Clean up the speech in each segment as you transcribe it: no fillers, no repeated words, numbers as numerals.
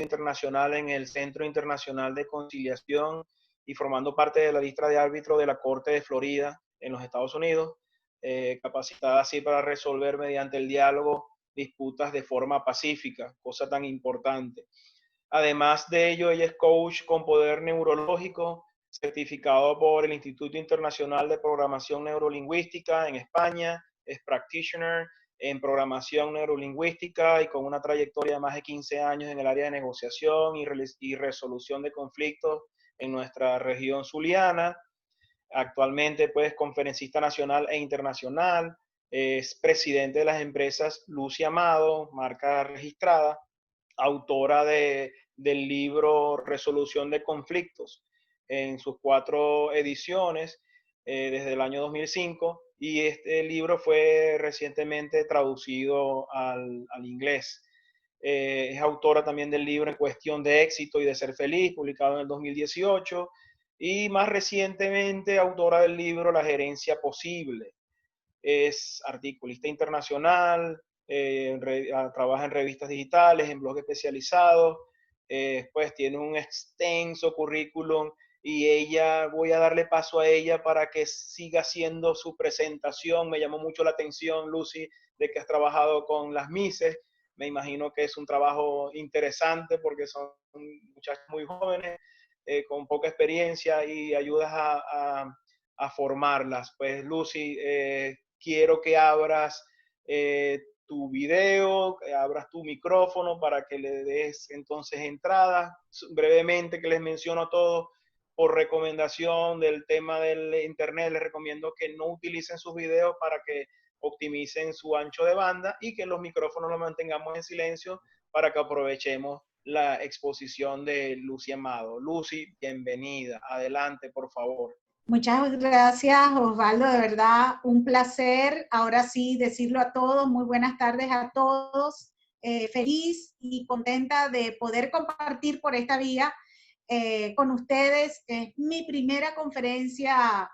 internacional en el Centro Internacional de Conciliación y formando parte de la lista de árbitro de la Corte de Florida en los Estados Unidos, capacitada así para resolver mediante el diálogo disputas de forma pacífica, cosa tan importante. Además de ello, ella es coach con poder neurológico, certificado por el Instituto Internacional de Programación Neurolingüística en España, es practitioner en programación neurolingüística y con una trayectoria de más de 15 años en el área de negociación y resolución de conflictos en nuestra región zuliana. Actualmente, pues, conferencista nacional e internacional, es presidente de las empresas Luz y Amado, marca registrada, autora del libro Resolución de Conflictos en sus 4 ediciones desde el año 2005, y este libro fue recientemente traducido al inglés. Es autora también del libro En Cuestión de Éxito y de Ser Feliz, publicado en el 2018, y más recientemente autora del libro La Gerencia Posible. Es articulista internacional, trabaja en revistas digitales, en blogs especializados, pues tiene un extenso currículum y voy a darle paso a ella para que siga haciendo su presentación. Me llamó mucho la atención, Lucy, de que has trabajado con las Mises. Me imagino que es un trabajo interesante porque son muchachas muy jóvenes, con poca experiencia y ayudas a formarlas. Pues Lucy, quiero que abras tu video, que abras tu micrófono para que le des entonces entrada. Brevemente, que les menciono a todos, por recomendación del tema del internet, les recomiendo que no utilicen sus videos para que optimicen su ancho de banda y que los micrófonos los mantengamos en silencio para que aprovechemos la exposición de Lucy Amado. Lucy, bienvenida. Adelante, por favor. Muchas gracias, Osvaldo, de verdad, un placer. Ahora sí, decirlo a todos, muy buenas tardes a todos. Feliz y contenta de poder compartir por esta vía con ustedes. Es mi primera conferencia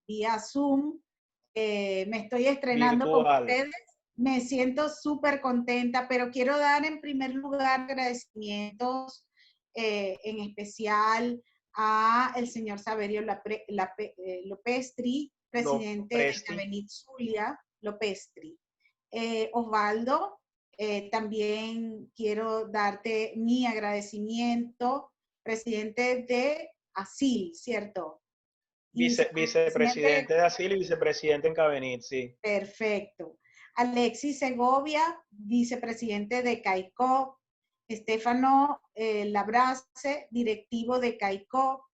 vía Zoom. Me estoy estrenando con ustedes. Me siento súper contenta, pero quiero dar en primer lugar agradecimientos en especial a el señor Saverio Lopestri, presidente de Cabenit Zulia, Lopestri. Osvaldo, también quiero darte mi agradecimiento, presidente de ASIL, ¿cierto? Vicepresidente de ASIL y vicepresidente en Cabenit, sí. Perfecto. Alexis Segovia, vicepresidente de CAICO, Estefano Labrace, directivo de CAICO,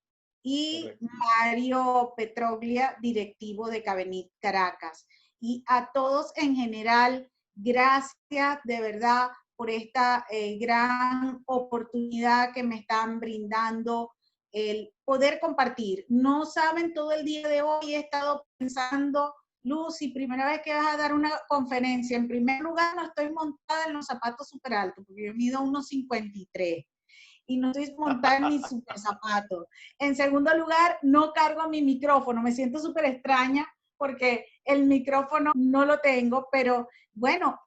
y correcto, Mario Petroglia, directivo de Cabenit Caracas. Y a todos en general, gracias de verdad por esta gran oportunidad que me están brindando el poder compartir. No saben, todo el día de hoy he estado pensando, Lucy, primera vez que vas a dar una conferencia, en primer lugar no estoy montada en los zapatos súper altos, porque yo mido 1,53 y no estoy montada en mis super zapatos. En segundo lugar, no cargo mi micrófono, me siento súper extraña porque el micrófono no lo tengo, pero bueno,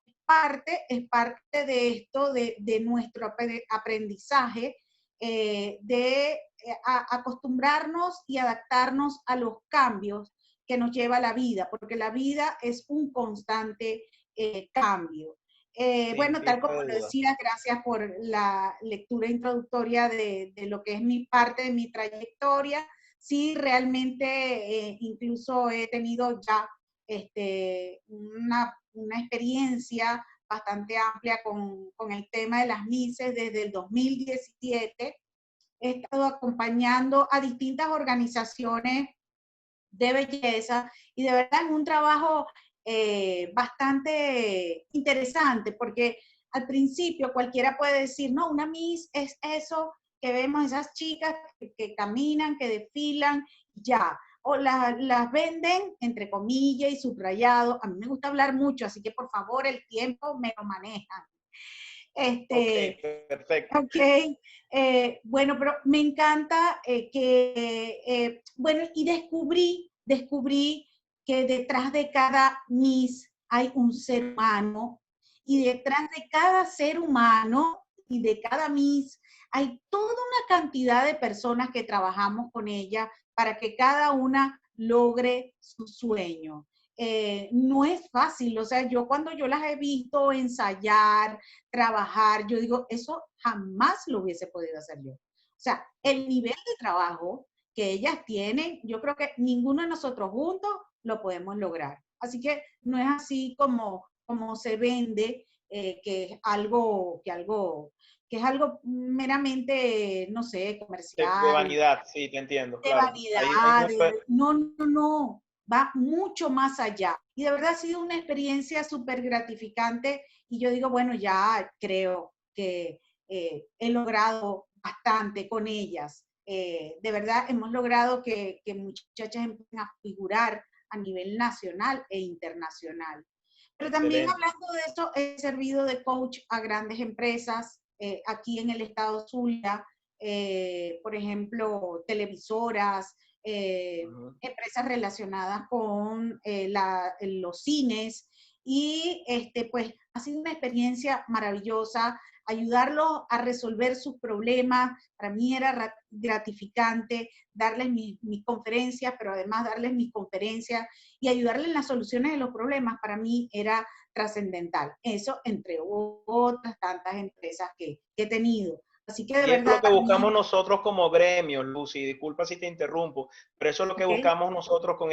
es parte de esto, de nuestro aprendizaje, de acostumbrarnos y adaptarnos a los cambios que nos lleva la vida, porque la vida es un constante cambio. Bueno, tal como lo decía, gracias por la lectura introductoria de lo que es mi parte de mi trayectoria. Sí, realmente incluso he tenido ya una experiencia bastante amplia con el tema de las Mises desde el 2017. He estado acompañando a distintas organizaciones de belleza y de verdad es un trabajo bastante interesante porque al principio cualquiera puede decir, no, una Miss es eso que vemos, esas chicas que caminan, que desfilan, ya. O las venden, entre comillas y subrayado. A mí me gusta hablar mucho, así que por favor el tiempo me lo manejan. Ok, perfecto. Ok, bueno, pero me encanta bueno, y descubrí que detrás de cada Miss hay un ser humano Y detrás de cada ser humano y de cada Miss hay toda una cantidad de personas que trabajamos con ella para que cada una logre su sueño. No es fácil, o sea, cuando yo las he visto ensayar, trabajar, yo digo, eso jamás lo hubiese podido hacer yo. O sea, el nivel de trabajo que ellas tienen, yo creo que ninguno de nosotros juntos lo podemos lograr. Así que no es así como se vende, que es algo meramente, no sé, De comercial, vanidad, sí, te entiendo, de claro. Hay vanidad, mucho, no, no, no, va mucho más allá. Y de verdad ha sido una experiencia súper gratificante y yo digo, bueno, ya creo que he logrado bastante con ellas. De verdad hemos logrado que muchachas empiecen a figurar a nivel nacional e internacional. Pero también excelente. hablando de esto, he servido de coach a grandes empresas aquí en el estado Zulia, por ejemplo, televisoras, empresas relacionadas con los cines y pues ha sido una experiencia maravillosa. Ayudarlos a resolver sus problemas, para mí era gratificante darles mis conferencias, pero además darles mis conferencias y ayudarles en las soluciones de los problemas, para mí era trascendental. Eso entre otras tantas empresas que he tenido. Así que de Y eso es verdad, lo que buscamos nosotros como gremio, Lucy, disculpa si te interrumpo, pero eso es lo que ¿ok? buscamos nosotros con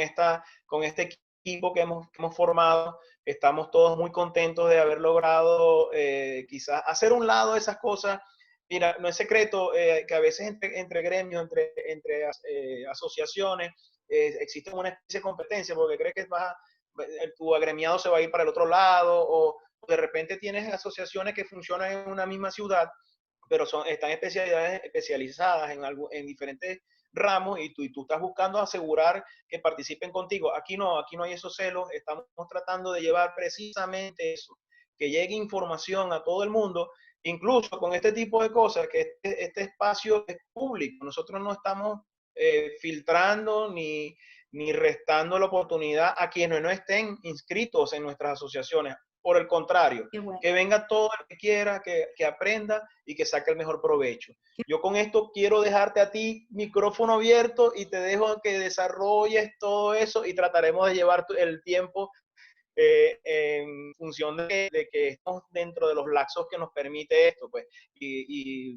este equipo que hemos formado. Estamos todos muy contentos de haber logrado quizás hacer un lado esas cosas. Mira, no es secreto que a veces entre gremios, entre asociaciones, existe una especie de competencia porque crees que tu agremiado se va a ir para el otro lado o de repente tienes asociaciones que funcionan en una misma ciudad pero están especializadas en diferentes ramos y tú estás buscando asegurar que participen contigo. Aquí no hay esos celos, estamos tratando de llevar precisamente eso, que llegue información a todo el mundo, incluso con este tipo de cosas, que este espacio es público, nosotros no estamos filtrando ni restando la oportunidad a quienes no estén inscritos en nuestras asociaciones. Por el contrario, Qué bueno. que venga todo el que quiera, que aprenda y que saque el mejor provecho. Yo con esto quiero dejarte a ti micrófono abierto y te dejo que desarrolles todo eso y trataremos de llevar el tiempo en función de que estamos dentro de los lapsos que nos permite esto. Pues.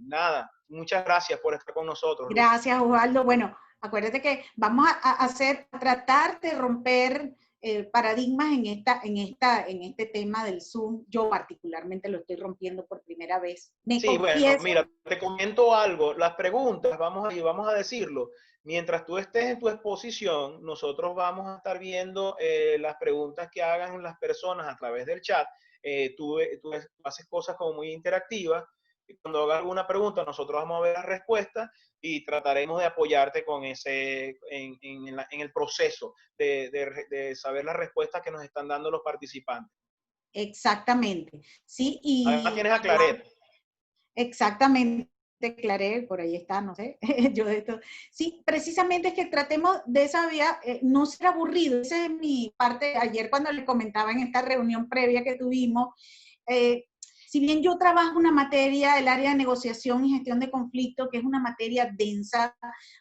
Nada, muchas gracias por estar con nosotros, Luz. Gracias, Osvaldo. Bueno, acuérdate que vamos a tratar de romper paradigmas en este tema del Zoom. Yo particularmente lo estoy rompiendo por primera vez. Me Sí, bueno, confieso. mira, te comento algo. Las preguntas, vamos a decirlo. Mientras tú estés en tu exposición, nosotros vamos a estar viendo las preguntas que hagan las personas a través del chat. Tú haces cosas como muy interactivas. Y cuando hagas alguna pregunta, nosotros vamos a ver las respuestas y trataremos de apoyarte con en el proceso de saber las respuestas que nos están dando los participantes. Exactamente. Sí, Además, y tienes a Claret. exactamente, Claré, por ahí está, no sé, yo de esto. Sí, precisamente es que tratemos de esa vía, no ser aburrido. Esa es mi parte, ayer cuando le comentaba en esta reunión previa que tuvimos, si bien yo trabajo una materia, el área de negociación y gestión de conflictos, que es una materia densa,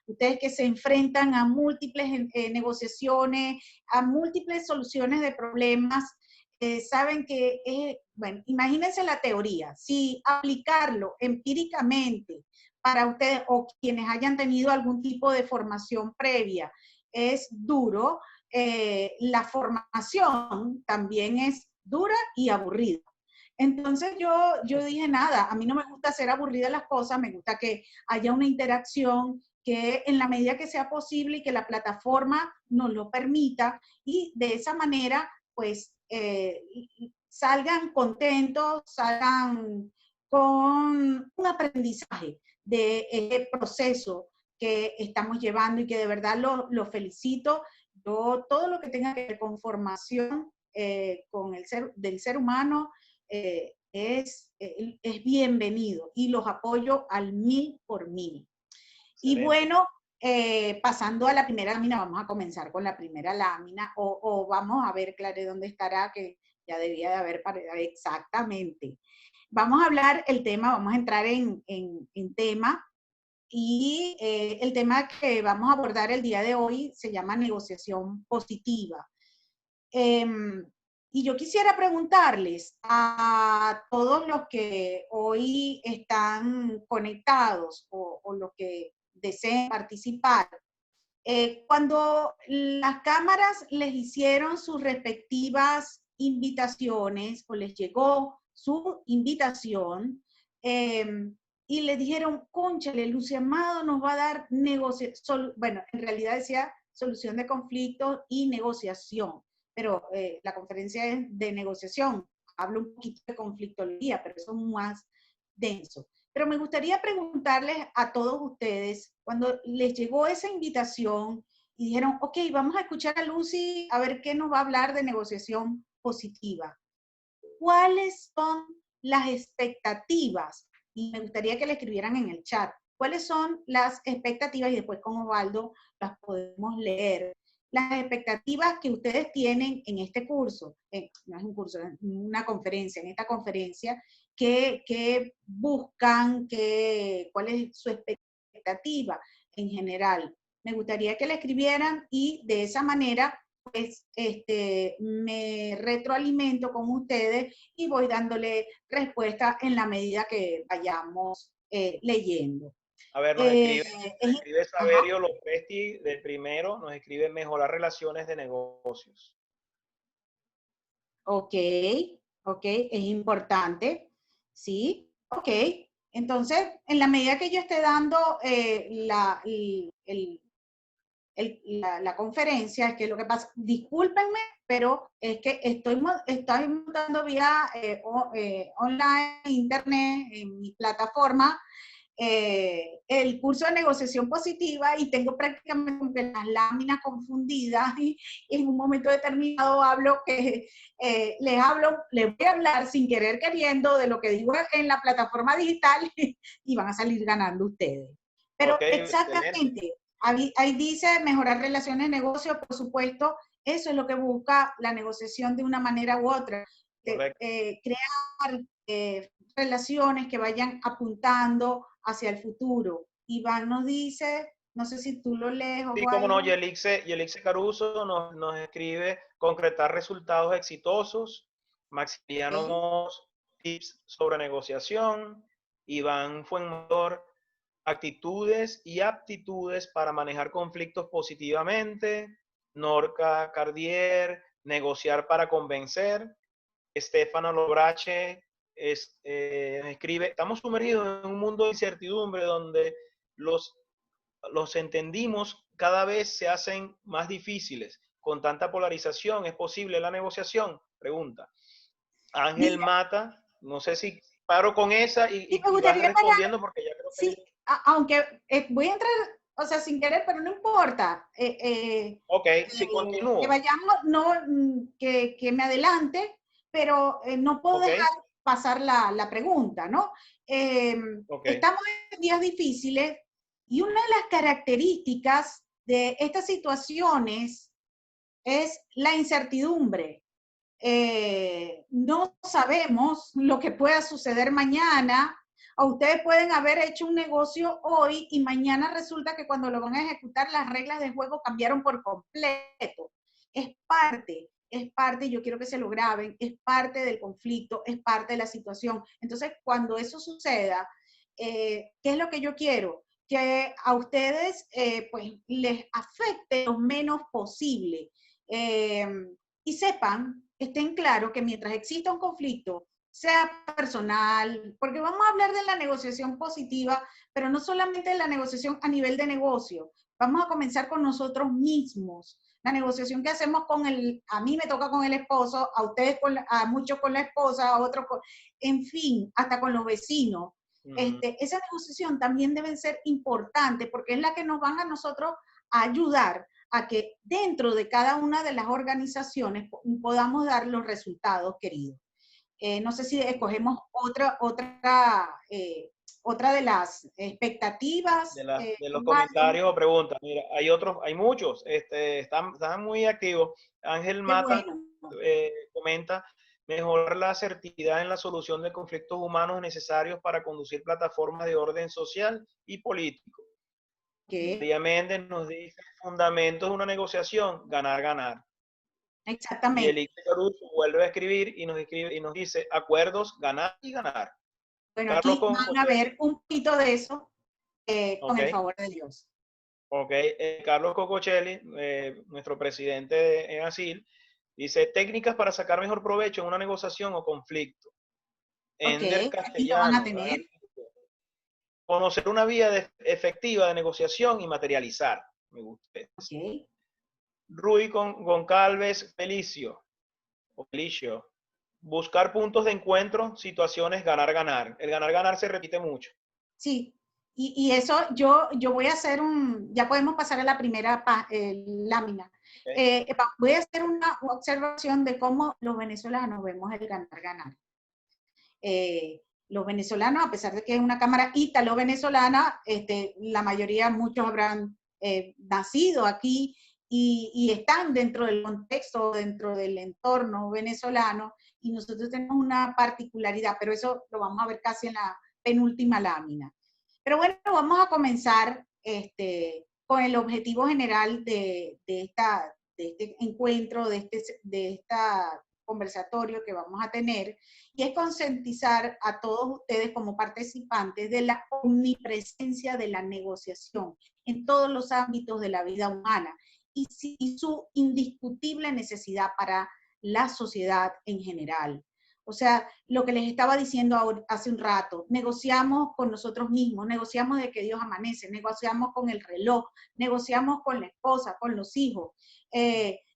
ustedes que se enfrentan a múltiples negociaciones, a múltiples soluciones de problemas, saben que, bueno, imagínense la teoría, si aplicarlo empíricamente para ustedes o quienes hayan tenido algún tipo de formación previa es duro, la formación también es dura y aburrida. Entonces yo dije, nada, a mí no me gusta hacer aburridas las cosas, me gusta que haya una interacción, que en la medida que sea posible y que la plataforma nos lo permita y de esa manera pues salgan contentos, salgan con un aprendizaje de este proceso que estamos llevando y que de verdad lo felicito. Yo todo lo que tenga que ver con formación con del ser humano es bienvenido y los apoyo al 1000%. Y Excelente. bueno, pasando a la primera lámina, vamos a comenzar con la primera lámina o vamos a ver, Clare, dónde estará, que ya debía de haber, exactamente. Vamos a hablar el tema, vamos a entrar en tema, y el tema que vamos a abordar el día de hoy se llama negociación positiva. Y yo quisiera preguntarles a todos los que hoy están conectados o los que deseen participar, cuando las cámaras les hicieron sus respectivas invitaciones o les llegó su invitación, y le dijeron, cónchale, Lucia Amado nos va a dar bueno, en realidad decía solución de conflictos y negociación, pero la conferencia es de negociación, hablo un poquito de conflictología, pero eso es más denso. Pero me gustaría preguntarles a todos ustedes, cuando les llegó esa invitación y dijeron, ok, vamos a escuchar a Lucy a ver qué nos va a hablar de negociación positiva. ¿Cuáles son las expectativas? Y me gustaría que le escribieran en el chat. ¿Cuáles son las expectativas? Y después con Osvaldo las podemos leer. Las expectativas que ustedes tienen en este curso, no es un curso, es una conferencia, en esta conferencia, que buscan, cuál es su expectativa en general. Me gustaría que le escribieran y de esa manera pues me retroalimento con ustedes y voy dándole respuesta en la medida que vayamos leyendo. A ver, nos escribe Saverio Lopresti del primero, nos escribe mejorar relaciones de negocios. Ok, ok, es importante, ¿sí? Ok, entonces, en la medida que yo esté dando la conferencia, es que lo que pasa, discúlpenme, pero es que estoy montando vía online, internet, en mi plataforma, el curso de negociación positiva y tengo prácticamente las láminas confundidas y en un momento determinado hablo que les voy a hablar sin querer queriendo de lo que digo en la plataforma digital y van a salir ganando ustedes. Pero okay, exactamente, excelente. Ahí dice mejorar relaciones de negocio, por supuesto, eso es lo que busca la negociación de una manera u otra. Crear relaciones que vayan apuntando hacia el futuro. Iván nos dice, no sé si tú lo lees o sí, como no, Yelixe Caruso nos escribe concretar resultados exitosos. Maximiliano tips sobre negociación. Iván Fuenmotor, actitudes y aptitudes para manejar conflictos positivamente. Norca Cardier, negociar para convencer. Estefano Lobrache escribe, estamos sumergidos en un mundo de incertidumbre donde los entendimos cada vez se hacen más difíciles. Con tanta polarización, ¿es posible la negociación? Pregunta. Ángel Mata, no sé si paro con esa y vas respondiendo porque ya creo que... Sí, aunque voy a entrar, o sea, sin querer, pero no importa. Ok, si continúo. Que vayamos, no, que me adelante, pero no puedo dejar pasar la pregunta, ¿no? Estamos en días difíciles y una de las características de estas situaciones es la incertidumbre. No sabemos lo que pueda suceder mañana, o ustedes pueden haber hecho un negocio hoy y mañana resulta que cuando lo van a ejecutar las reglas del juego cambiaron por completo. Es parte, yo quiero que se lo graben, es parte del conflicto, es parte de la situación. Entonces, cuando eso suceda, ¿qué es lo que yo quiero? Que a ustedes pues les afecte lo menos posible. Y sepan, estén claros que mientras exista un conflicto, sea personal, porque vamos a hablar de la negociación positiva, pero no solamente de la negociación a nivel de negocio, vamos a comenzar con nosotros mismos. La negociación que hacemos a mí me toca con el esposo, a ustedes, a muchos con la esposa, a otros en fin, hasta con los vecinos. Esa negociación también debe ser importante porque es la que nos van a nosotros a ayudar a que dentro de cada una de las organizaciones podamos dar los resultados queridos. No sé si escogemos otra de las expectativas. De los comentarios o preguntas. Mira, hay muchos, están muy activos. Ángel Mata comenta, mejorar la asertividad en la solución de conflictos humanos necesarios para conducir plataformas de orden social y político. María Méndez nos dice fundamentos de una negociación, ganar, ganar. Y Exactamente. Elixir Caruso vuelve a escribir y nos dice acuerdos, ganar y ganar. Bueno, Carlos aquí van a ver un poquito de eso con el favor de Dios. Ok, Carlos Cocochelli, nuestro presidente en ASIL, dice técnicas para sacar mejor provecho en una negociación o conflicto. Ender Aquí lo van a Castellano, tener. conocer una vía efectiva de negociación y materializar. Me gusta. Rui Goncalves Felicio, buscar puntos de encuentro, situaciones ganar-ganar. El ganar-ganar se repite mucho. Sí, y eso yo voy a hacer ya podemos pasar a la primera lámina. Voy a hacer una observación de cómo los venezolanos vemos el ganar-ganar. Los venezolanos, a pesar de que es una cámara ítalo-venezolana, la mayoría, muchos habrán nacido aquí y están dentro del contexto, dentro del entorno venezolano, y nosotros tenemos una particularidad, pero eso lo vamos a ver casi en la penúltima lámina. Pero bueno, vamos a comenzar con el objetivo general de este encuentro, de esta conversatorio que vamos a tener, y es concientizar a todos ustedes como participantes de la omnipresencia de la negociación en todos los ámbitos de la vida humana y su indiscutible necesidad para la sociedad en general. O sea, lo que les estaba diciendo hace un rato, negociamos con nosotros mismos, negociamos de que Dios amanece, negociamos con el reloj, negociamos con la esposa, con los hijos.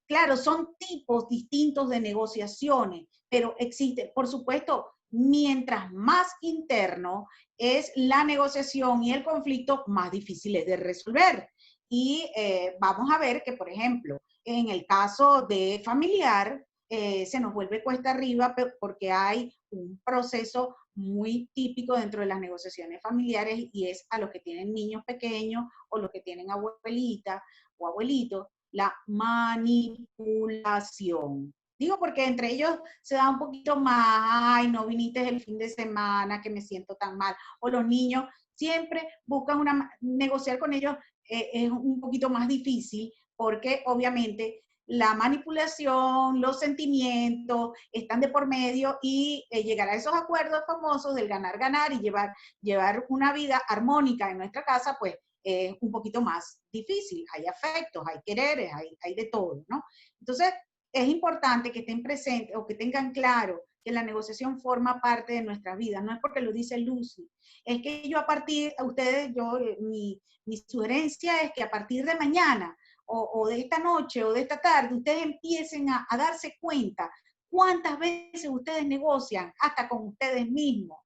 Claro, son tipos distintos de negociaciones, pero existe, por supuesto, mientras más interno es la negociación y el conflicto, más difícil es de resolver. Y vamos a ver que, por ejemplo, en el caso de familiar, se nos vuelve cuesta arriba porque hay un proceso muy típico dentro de las negociaciones familiares y es a los que tienen niños pequeños o los que tienen abuelita o abuelito, la manipulación. Digo porque entre ellos se da un poquito más, ay, no viniste el fin de semana, que me siento tan mal. O los niños siempre buscan negociar con ellos es un poquito más difícil porque obviamente la manipulación, los sentimientos están de por medio y llegar a esos acuerdos famosos del ganar-ganar y llevar una vida armónica en nuestra casa, pues es un poquito más difícil. Hay afectos, hay quereres, hay de todo, ¿no? Entonces, es importante que estén presentes o que tengan claro que la negociación forma parte de nuestra vida. No es porque lo dice Lucy, es que yo mi sugerencia es que a partir de mañana o de esta noche o de esta tarde, ustedes empiecen a darse cuenta cuántas veces ustedes negocian hasta con ustedes mismos.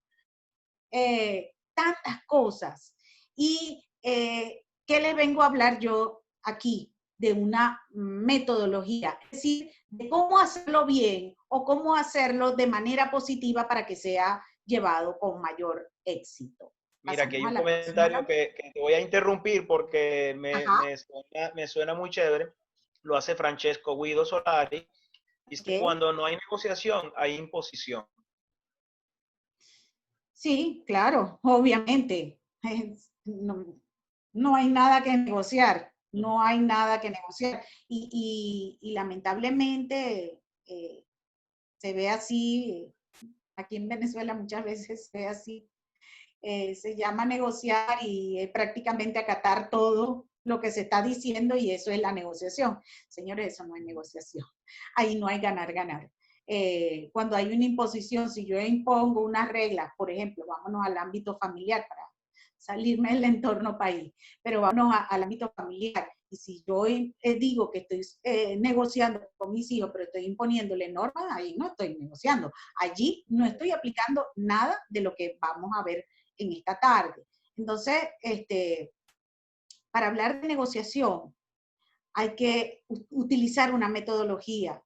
Tantas cosas. Y ¿qué les vengo a hablar yo aquí? De una metodología, es decir, de cómo hacerlo bien o cómo hacerlo de manera positiva para que sea llevado con mayor éxito. Mira, aquí hay un comentario que te voy a interrumpir porque me suena muy chévere. Lo hace Francesco Guido Solari. Dice que cuando no hay negociación, hay imposición. Sí, claro, obviamente. No hay nada que negociar, no hay nada que negociar. Y lamentablemente se ve así, aquí en Venezuela muchas veces se ve así. Se llama negociar y prácticamente acatar todo lo que se está diciendo y eso es la negociación. Señores, eso no es negociación. Ahí no hay ganar-ganar. Cuando hay una imposición, si yo impongo unas reglas, por ejemplo, vámonos al ámbito familiar para salirme del entorno país, pero vámonos al ámbito familiar. Y si yo digo que estoy negociando con mis hijos, pero estoy imponiéndole normas, ahí no estoy negociando. Allí no estoy aplicando nada de lo que vamos a ver en esta tarde. Entonces, para hablar de negociación, hay que utilizar una metodología,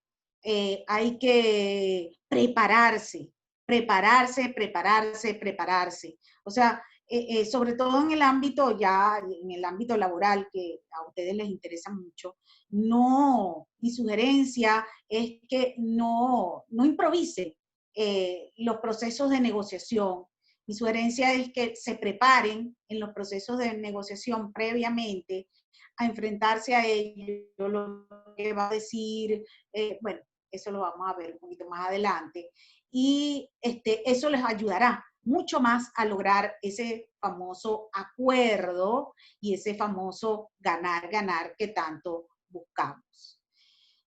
hay que prepararse. O sea, sobre todo en el ámbito en el ámbito laboral, que a ustedes les interesa mucho, mi sugerencia es que no improvisen los procesos de negociación. Mi sugerencia es que se preparen en los procesos de negociación previamente a enfrentarse a ello, lo que va a decir, bueno, eso lo vamos a ver un poquito más adelante, y eso les ayudará mucho más a lograr ese famoso acuerdo y ese famoso ganar-ganar que tanto buscamos.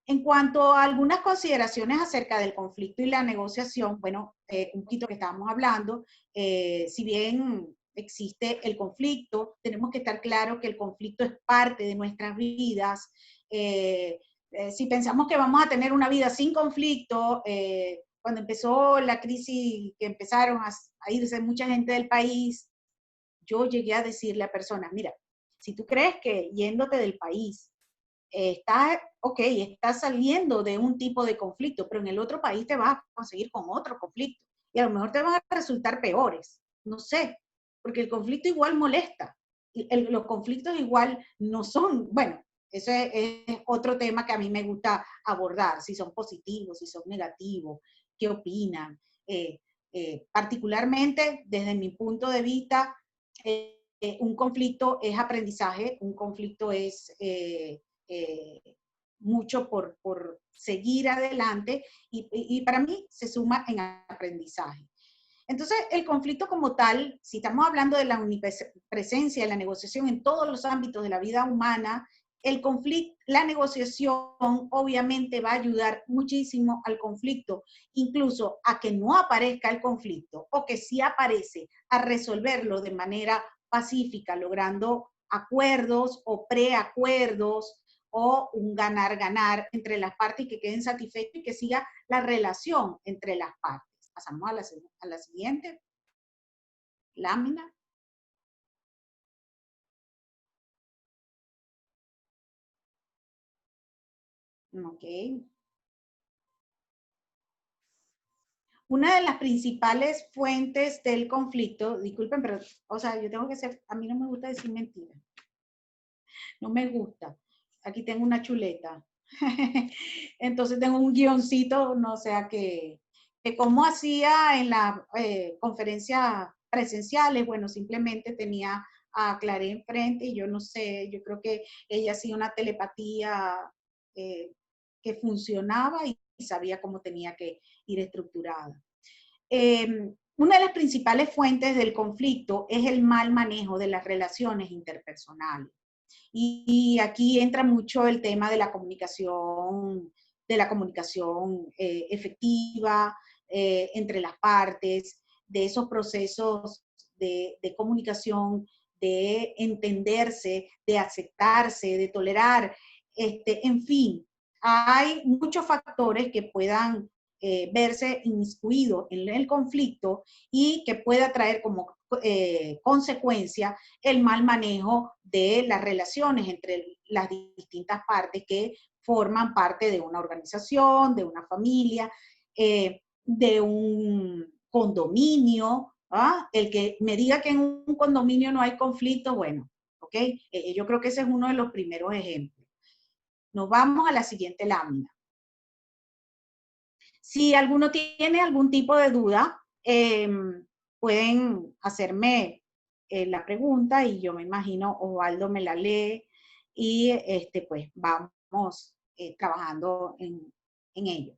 En cuanto a algunas consideraciones acerca del conflicto y la negociación, bueno, un poquito que estábamos hablando, si bien existe el conflicto, tenemos que estar claros que el conflicto es parte de nuestras vidas. Si pensamos que vamos a tener una vida sin conflicto, cuando empezó la crisis, que empezaron a irse mucha gente del país, yo llegué a decirle a personas, mira, si tú crees que yéndote del país, estás saliendo de un tipo de conflicto, pero en el otro país te vas a conseguir con otro conflicto y a lo mejor te van a resultar peores, no sé, porque el conflicto igual molesta, los conflictos igual no son, bueno, ese es otro tema que a mí me gusta abordar, si son positivos, si son negativos, qué opinan. Particularmente desde mi punto de vista, un conflicto es aprendizaje, un conflicto es mucho por seguir adelante y para mí se suma en aprendizaje. Entonces, el conflicto como tal, si estamos hablando de la omnipresencia de la negociación en todos los ámbitos de la vida humana, el conflicto, la negociación obviamente va a ayudar muchísimo al conflicto, incluso a que no aparezca el conflicto o que si aparece, a resolverlo de manera pacífica, logrando acuerdos o preacuerdos o un ganar-ganar entre las partes y que queden satisfechos y que siga la relación entre las partes. Pasamos a la siguiente lámina. Ok. Una de las principales fuentes del conflicto, disculpen, pero, o sea, yo tengo que ser, a mí no me gusta decir mentiras. No me gusta. Aquí tengo una chuleta. Entonces tengo un guioncito, no sé que como hacía en las conferencias presenciales, bueno, simplemente tenía a Claré enfrente y yo no sé, yo creo que ella hacía una telepatía que funcionaba y sabía cómo tenía que ir estructurada. Una de las principales fuentes del conflicto es el mal manejo de las relaciones interpersonales. Y aquí entra mucho el tema de la comunicación efectiva entre las partes, de esos procesos de comunicación, de entenderse, de aceptarse, de tolerar, en fin, hay muchos factores que puedan verse inmiscuidos en el conflicto y que pueda traer como consecuencia el mal manejo de las relaciones entre las distintas partes que forman parte de una organización, de una familia, de un condominio. El que me diga que en un condominio no hay conflicto, bueno, ¿ok? Yo creo que ese es uno de los primeros ejemplos. Nos vamos a la siguiente lámina. Si alguno tiene algún tipo de duda, pueden hacerme la pregunta y yo me imagino Osvaldo me la lee y pues vamos trabajando en ello.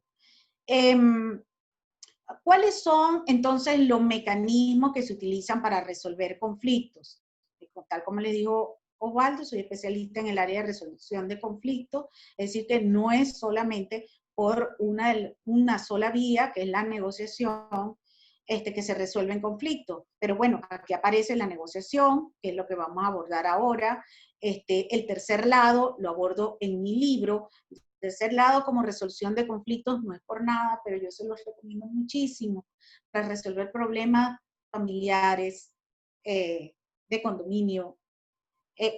¿Cuáles son entonces los mecanismos que se utilizan para resolver conflictos? Tal como les dijo Osvaldo, soy especialista en el área de resolución de conflictos, es decir, que no es solamente por una sola vía, que es la negociación, que se resuelven conflictos. Pero bueno, aquí aparece la negociación, que es lo que vamos a abordar ahora. El tercer lado lo abordo en mi libro. El tercer lado como resolución de conflictos no es por nada, pero yo se los recomiendo muchísimo para resolver problemas familiares, de condominio.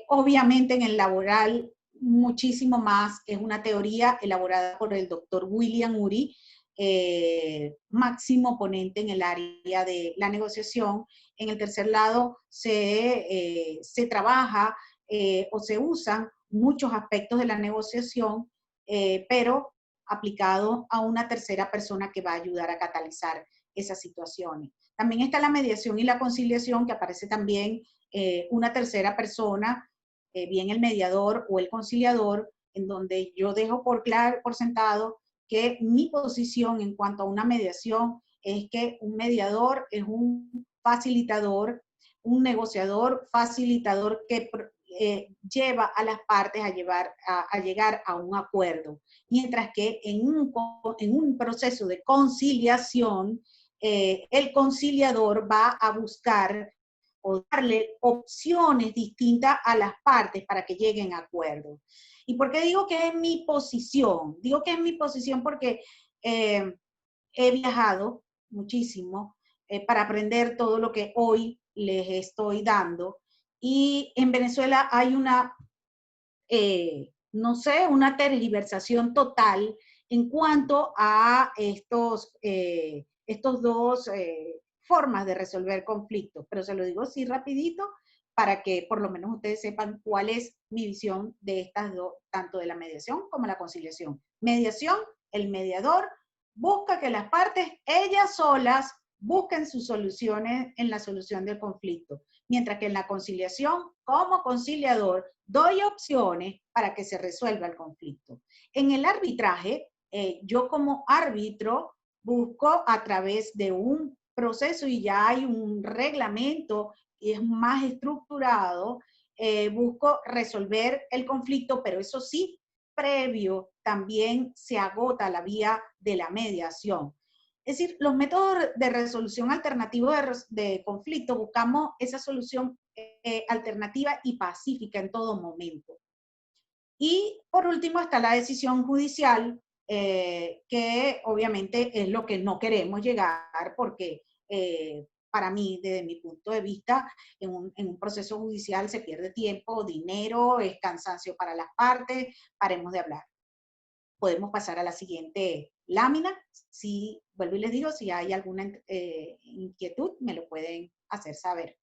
Obviamente en el laboral muchísimo más, es una teoría elaborada por el doctor William Ury, máximo ponente en el área de la negociación. En el tercer lado se trabaja o se usan muchos aspectos de la negociación, pero aplicado a una tercera persona que va a ayudar a catalizar esas situaciones. También está la mediación y la conciliación, que aparece también una tercera persona, bien el mediador o el conciliador, en donde yo dejo por sentado que mi posición en cuanto a una mediación es que un mediador es un facilitador, un negociador facilitador que lleva a las partes a llegar a un acuerdo. Mientras que en un proceso de conciliación, el conciliador va a buscar o darle opciones distintas a las partes para que lleguen a acuerdos. ¿Y por qué digo que es mi posición? Digo que es mi posición porque he viajado muchísimo para aprender todo lo que hoy les estoy dando. Y en Venezuela hay una, no sé, una tergiversación total en cuanto a estos dos formas de resolver conflictos. Pero se lo digo así rapidito para que por lo menos ustedes sepan cuál es mi visión de estas dos, tanto de la mediación como la conciliación. Mediación, el mediador busca que las partes, ellas solas, busquen sus soluciones en la solución del conflicto. Mientras que en la conciliación, como conciliador, doy opciones para que se resuelva el conflicto. En el arbitraje, yo como árbitro busco a través de un proceso y ya hay un reglamento y es más estructurado, busco resolver el conflicto, pero eso sí, previo también se agota la vía de la mediación. Es decir, los métodos de resolución alternativos de conflicto, buscamos esa solución alternativa y pacífica en todo momento. Y por último está la decisión judicial, que obviamente es lo que no queremos llegar porque para mí, desde mi punto de vista, en un proceso judicial se pierde tiempo, dinero, es cansancio para las partes, paremos de hablar. Podemos pasar a la siguiente lámina. Si, vuelvo y les digo, si hay alguna inquietud, me lo pueden hacer saber.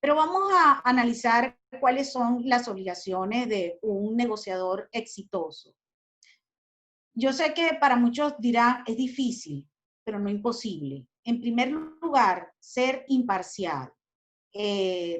Pero vamos a analizar cuáles son las obligaciones de un negociador exitoso. Yo sé que para muchos dirán, es difícil, pero no imposible. En primer lugar, ser imparcial.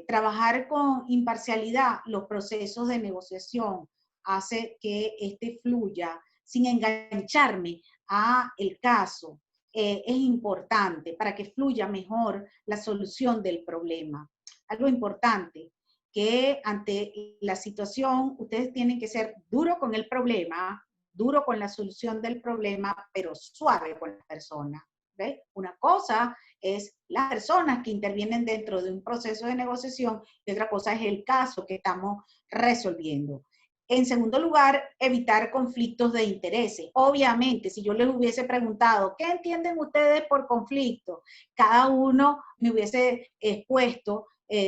Trabajar con imparcialidad los procesos de negociación hace que este fluya sin engancharme a el caso. Es importante para que fluya mejor la solución del problema. Algo importante, que ante la situación ustedes tienen que ser duro con el problema, duro con la solución del problema, pero suave con la persona. ¿Ve? Una cosa es las personas que intervienen dentro de un proceso de negociación y otra cosa es el caso que estamos resolviendo. En segundo lugar, evitar conflictos de intereses. Obviamente, si yo les hubiese preguntado, ¿qué entienden ustedes por conflicto? Cada uno me hubiese expuesto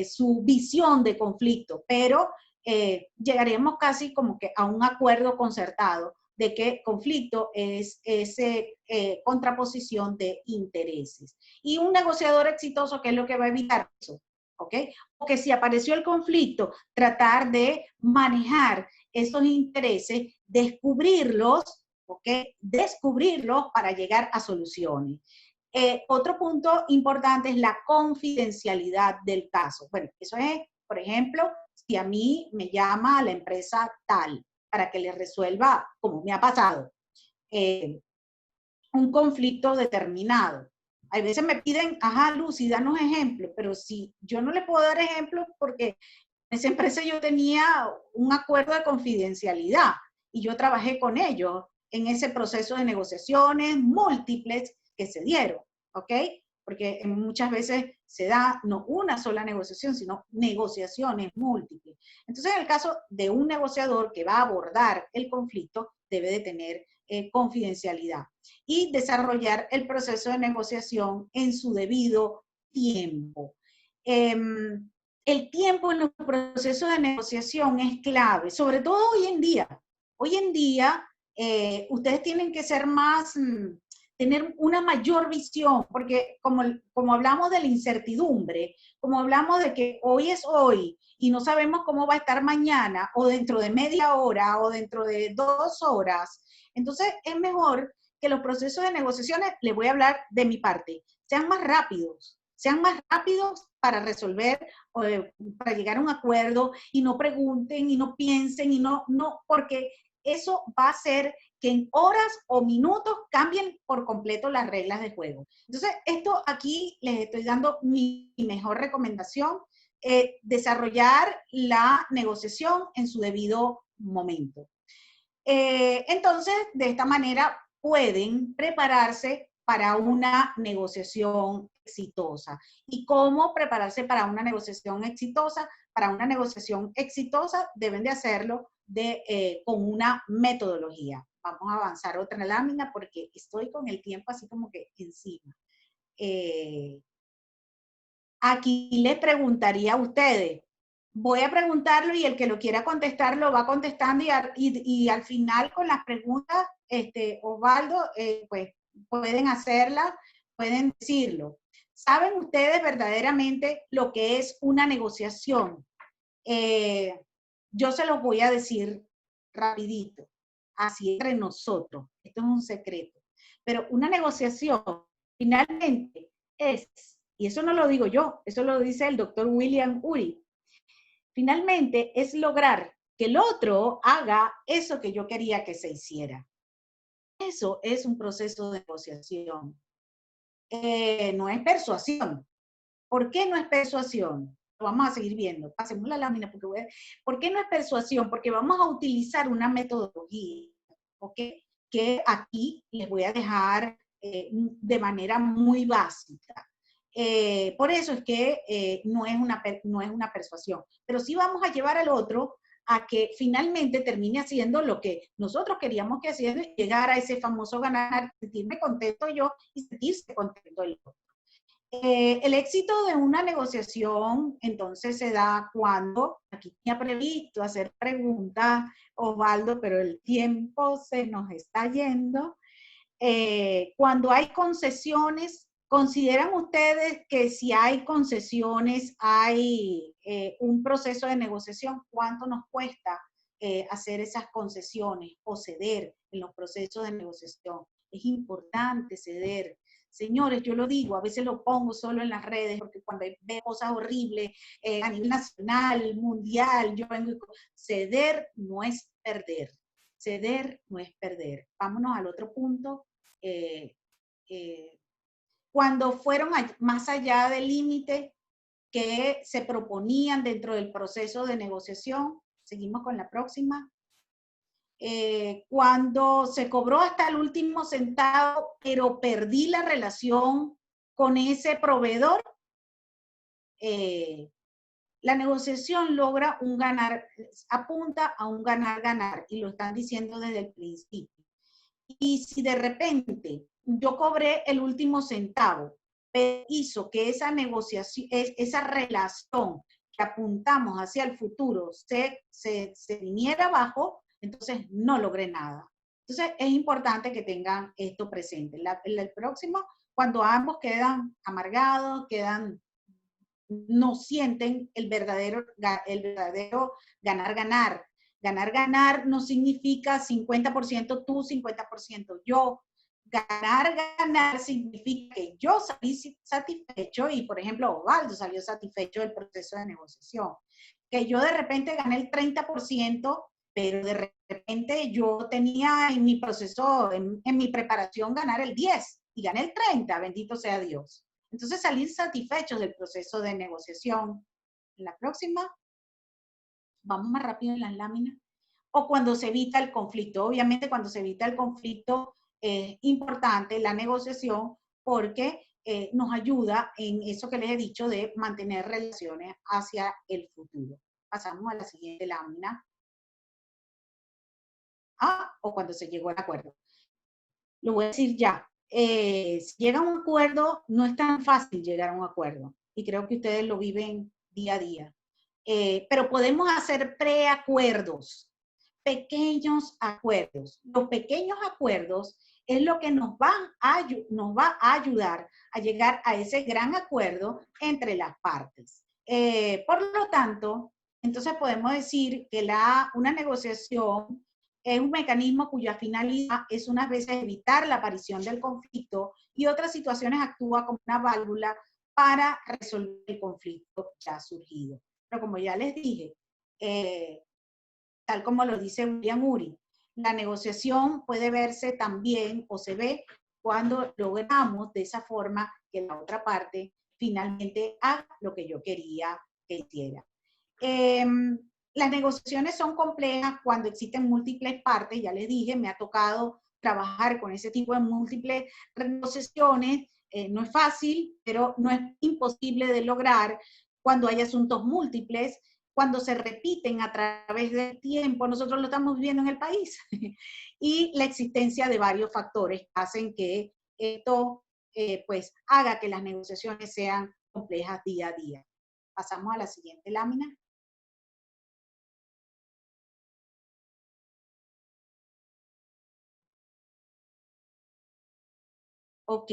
su visión de conflicto, pero llegaríamos casi como que a un acuerdo concertado de que conflicto es contraposición de intereses. Y un negociador exitoso, ¿qué es lo que va a evitar eso? ¿Ok? Porque si apareció el conflicto, tratar de manejar esos intereses, descubrirlos, ¿ok? Descubrirlos para llegar a soluciones. Otro punto importante es la confidencialidad del caso. Bueno, eso es, por ejemplo, si a mí me llama la empresa tal, para que les resuelva, como me ha pasado, un conflicto determinado. A veces me piden, ajá, Lucy, danos ejemplos, pero si yo no le puedo dar ejemplos porque en esa empresa yo tenía un acuerdo de confidencialidad y yo trabajé con ellos en ese proceso de negociaciones múltiples que se dieron, ¿ok? Porque muchas veces se da no una sola negociación, sino negociaciones múltiples. Entonces, en el caso de un negociador que va a abordar el conflicto, debe de tener confidencialidad y desarrollar el proceso de negociación en su debido tiempo. El tiempo en los procesos de negociación es clave, sobre todo hoy en día. Hoy en día, ustedes tienen que ser más tener una mayor visión, porque como hablamos de la incertidumbre, como hablamos de que hoy es hoy y no sabemos cómo va a estar mañana o dentro de media hora o dentro de 2 horas, entonces es mejor que los procesos de negociaciones, les voy a hablar de mi parte, sean más rápidos para resolver, para llegar a un acuerdo y no pregunten y no piensen y no, porque eso va a hacer que en horas o minutos cambien por completo las reglas de juego. Entonces, esto aquí les estoy dando mi mejor recomendación, desarrollar la negociación en su debido momento. Entonces, de esta manera pueden prepararse para una negociación exitosa. ¿Y cómo prepararse para una negociación exitosa? Para una negociación exitosa deben de hacerlo con una metodología. Vamos a avanzar otra lámina porque estoy con el tiempo así como que encima. Aquí les preguntaría a ustedes, voy a preguntarlo y el que lo quiera contestar lo va contestando y al final con las preguntas, Osvaldo, pues pueden hacerla, pueden decirlo. ¿Saben ustedes verdaderamente lo que es una negociación? Yo se los voy a decir rapidito, así entre nosotros, esto es un secreto, pero una negociación finalmente es, y eso no lo digo yo, eso lo dice el doctor William Ury, finalmente es lograr que el otro haga eso que yo quería que se hiciera. Eso es un proceso de negociación. No es persuasión. ¿Por qué no es persuasión? Lo vamos a seguir viendo. Pasemos la lámina porque ¿por qué no es persuasión? Porque vamos a utilizar una metodología, ¿ok? Que aquí les voy a dejar de manera muy básica. Por eso es que no es una persuasión, pero sí vamos a llevar al otro a que finalmente termine haciendo lo que nosotros queríamos que hiciera, llegar a ese famoso ganar, sentirme contento yo y sentirse contento el otro. El éxito de una negociación entonces se da cuando, aquí tenía previsto hacer preguntas, Osvaldo, pero el tiempo se nos está yendo. Cuando hay concesiones, ¿consideran ustedes que si hay concesiones hay un proceso de negociación? ¿Cuánto nos cuesta hacer esas concesiones o ceder en los procesos de negociación? Es importante ceder. Señores, yo lo digo, a veces lo pongo solo en las redes, porque cuando veo cosas horribles a nivel nacional, mundial, yo vengo y ceder no es perder. Ceder no es perder. Vámonos al otro punto. Cuando fueron más allá del límite que se proponían dentro del proceso de negociación, seguimos con la próxima. Cuando se cobró hasta el último centavo, pero perdí la relación con ese proveedor, la negociación logra un ganar, apunta a un ganar-ganar, y lo están diciendo desde el principio. Y si de repente yo cobré el último centavo, pero hizo que esa negociación, esa relación que apuntamos hacia el futuro se viniera abajo, entonces no logré nada. Entonces es importante que tengan esto presente. El próximo, cuando ambos quedan amargados, no sienten el verdadero ganar-ganar. Ganar no significa 50% tú, 50% yo. Ganar significa que yo salí satisfecho y, por ejemplo, Osvaldo salió satisfecho del proceso de negociación. Que yo de repente gané el 30%, pero de repente yo tenía en mi proceso, en mi preparación, ganar el 10% y gané el 30%, bendito sea Dios. Entonces, salir satisfechos del proceso de negociación. La próxima, vamos más rápido en las láminas. O cuando se evita el conflicto. Obviamente, cuando se evita el conflicto es importante la negociación porque nos ayuda en eso que les he dicho de mantener relaciones hacia el futuro. Pasamos a la siguiente lámina. O cuando se llegó al acuerdo. Lo voy a decir ya. Si llega a un acuerdo, no es tan fácil llegar a un acuerdo. Y creo que ustedes lo viven día a día. Pero podemos hacer preacuerdos, pequeños acuerdos. Los pequeños acuerdos es lo que nos va a ayudar a llegar a ese gran acuerdo entre las partes. Por lo tanto, entonces podemos decir que una negociación es un mecanismo cuya finalidad es unas veces evitar la aparición del conflicto y otras situaciones actúa como una válvula para resolver el conflicto ya surgido. Pero como ya les dije, tal como lo dice William Ury, la negociación puede verse también o se ve cuando logramos de esa forma que la otra parte finalmente haga lo que yo quería que hiciera. Las negociaciones son complejas cuando existen múltiples partes, ya les dije, me ha tocado trabajar con ese tipo de múltiples negociaciones, no es fácil, pero no es imposible de lograr cuando hay asuntos múltiples, cuando se repiten a través del tiempo, nosotros lo estamos viviendo en el país, y la existencia de varios factores hacen que esto pues haga que las negociaciones sean complejas día a día. Pasamos a la siguiente lámina. Ok,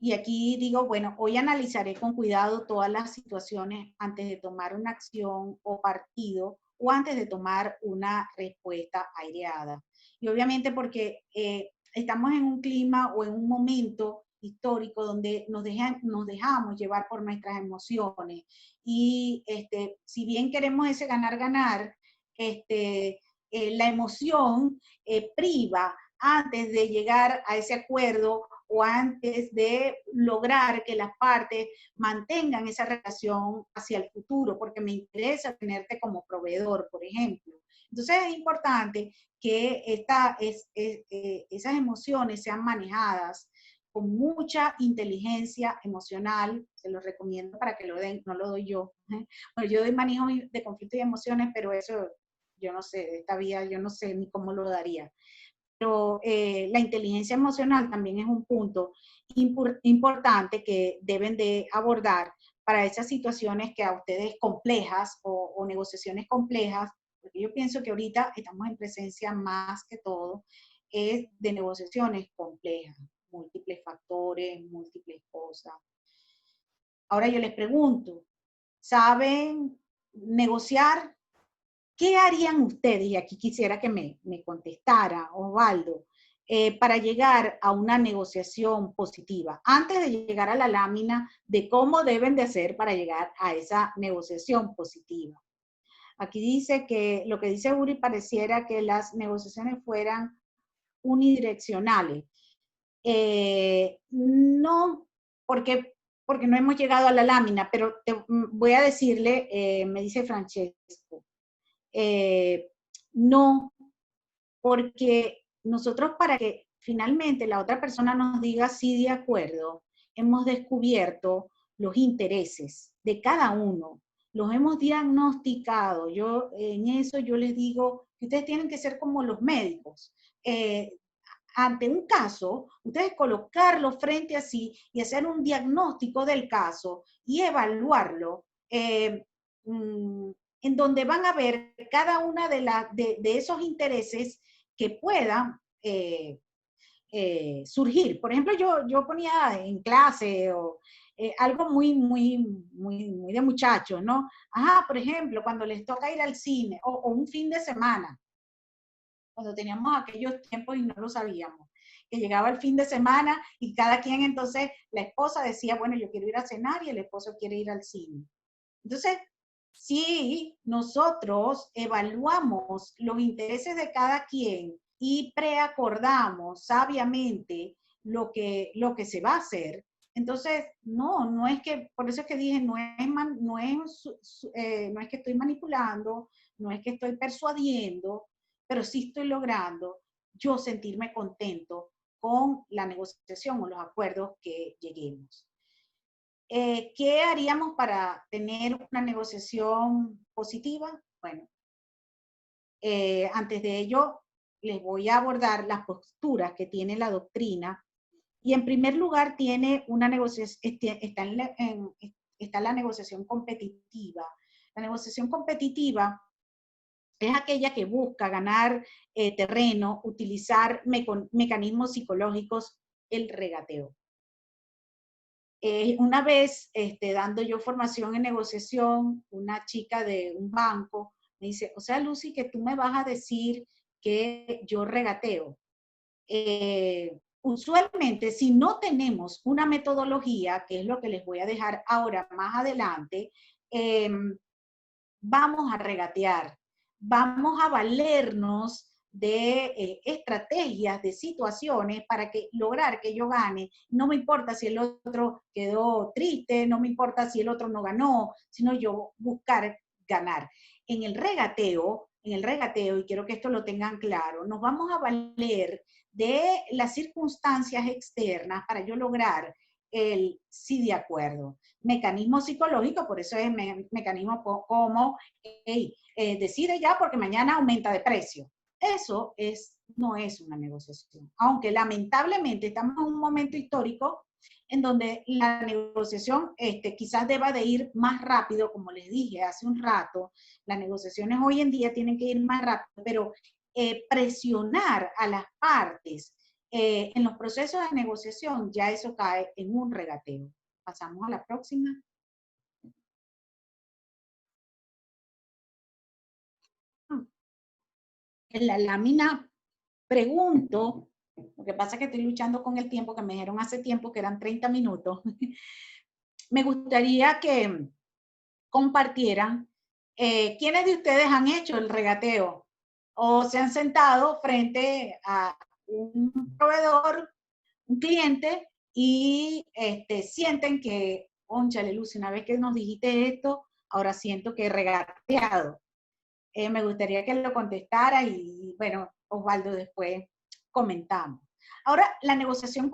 y aquí digo, bueno, hoy analizaré con cuidado todas las situaciones antes de tomar una acción o partido o antes de tomar una respuesta aireada. Y obviamente porque estamos en un clima o en un momento histórico donde nos dejamos llevar por nuestras emociones. Y si bien queremos ese ganar-ganar, la emoción priva antes de llegar a ese acuerdo o antes de lograr que las partes mantengan esa relación hacia el futuro, porque me interesa tenerte como proveedor, por ejemplo. Entonces es importante que esas emociones sean manejadas con mucha inteligencia emocional, se los recomiendo para que lo den, no lo doy yo. Bueno, yo doy manejo de conflictos y emociones, pero eso, yo no sé, de esta vía yo no sé ni cómo lo daría. Pero la inteligencia emocional también es un punto importante que deben de abordar para esas situaciones que a ustedes complejas o negociaciones complejas, porque yo pienso que ahorita estamos en presencia más que todo, es de negociaciones complejas, múltiples factores, múltiples cosas. Ahora yo les pregunto, ¿saben negociar? ¿Qué harían ustedes? Y aquí quisiera que me contestara Osvaldo, para llegar a una negociación positiva, antes de llegar a la lámina de cómo deben de hacer para llegar a esa negociación positiva. Aquí dice que lo que dice Uri pareciera que las negociaciones fueran unidireccionales. No, porque no hemos llegado a la lámina, pero voy a decirle, me dice Francesco, no, porque nosotros para que finalmente la otra persona nos diga sí de acuerdo, hemos descubierto los intereses de cada uno, los hemos diagnosticado. Yo en eso yo les digo que ustedes tienen que ser como los médicos. Ante un caso, ustedes colocarlo frente a sí y hacer un diagnóstico del caso y evaluarlo. En donde van a ver cada una de esos intereses que puedan surgir. Por ejemplo, yo ponía en clase o algo muy de muchachos, ¿no? Ajá, por ejemplo, cuando les toca ir al cine o un fin de semana, cuando teníamos aquellos tiempos y no lo sabíamos, que llegaba el fin de semana y cada quien entonces, la esposa decía, bueno, yo quiero ir a cenar y el esposo quiere ir al cine. Entonces, si nosotros evaluamos los intereses de cada quien y preacordamos sabiamente lo que se va a hacer, entonces, no es que, por eso es que dije, no es que estoy manipulando, no es que estoy persuadiendo, pero sí estoy logrando yo sentirme contento con la negociación o los acuerdos que lleguemos. ¿Qué haríamos para tener una negociación positiva? Bueno, antes de ello, les voy a abordar las posturas que tiene la doctrina. Y en primer lugar, tiene una negociación, está la negociación competitiva. La negociación competitiva es aquella que busca ganar terreno, utilizar mecanismos psicológicos, el regateo. Una vez dando yo formación en negociación, una chica de un banco me dice, o sea, Lucy, que tú me vas a decir que yo regateo. Usualmente, si no tenemos una metodología, que es lo que les voy a dejar ahora más adelante, vamos a regatear, vamos a valernos de estrategias, de situaciones para lograr que yo gane. No me importa si el otro quedó triste, no me importa si el otro no ganó, sino yo buscar ganar. En el regateo, y quiero que esto lo tengan claro, nos vamos a valer de las circunstancias externas para yo lograr el sí de acuerdo. Mecanismo psicológico, por eso es mecanismo como hey, decide ya porque mañana aumenta de precio. Eso no es una negociación. Aunque lamentablemente estamos en un momento histórico en donde la negociación quizás deba de ir más rápido, como les dije hace un rato, las negociaciones hoy en día tienen que ir más rápido, pero presionar a las partes en los procesos de negociación, ya eso cae en un regateo. Pasamos a la próxima. En la lámina pregunto, lo que pasa es que estoy luchando con el tiempo, que me dijeron hace tiempo que eran 30 minutos. Me gustaría que compartieran quiénes de ustedes han hecho el regateo o se han sentado frente a un proveedor, un cliente, y sienten que, ónchale, Lucy, una vez que nos dijiste esto, ahora siento que he regateado. Me gustaría que lo contestara y, bueno, Osvaldo, después comentamos. Ahora, la negociación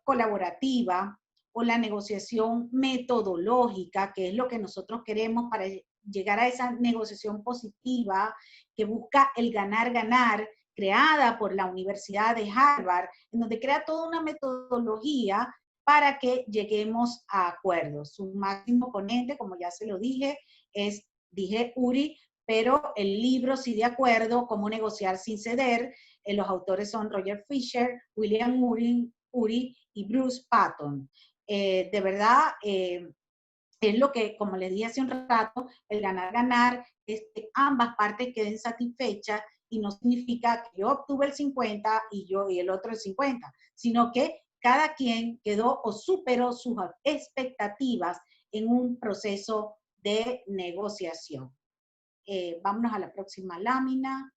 colaborativa o la negociación metodológica, que es lo que nosotros queremos para llegar a esa negociación positiva que busca el ganar-ganar, creada por la Universidad de Harvard, en donde crea toda una metodología para que lleguemos a acuerdos. Su máximo ponente, como ya se lo dije, dije Uri, pero el libro sí de acuerdo, Cómo negociar sin ceder, los autores son Roger Fisher, William Ury y Bruce Patton. De verdad, es lo que, como les dije hace un rato, el ganar-ganar, ambas partes queden satisfechas y no significa que yo obtuve el 50 y el otro el 50, sino que cada quien quedó o superó sus expectativas en un proceso de negociación. Vámonos a la próxima lámina.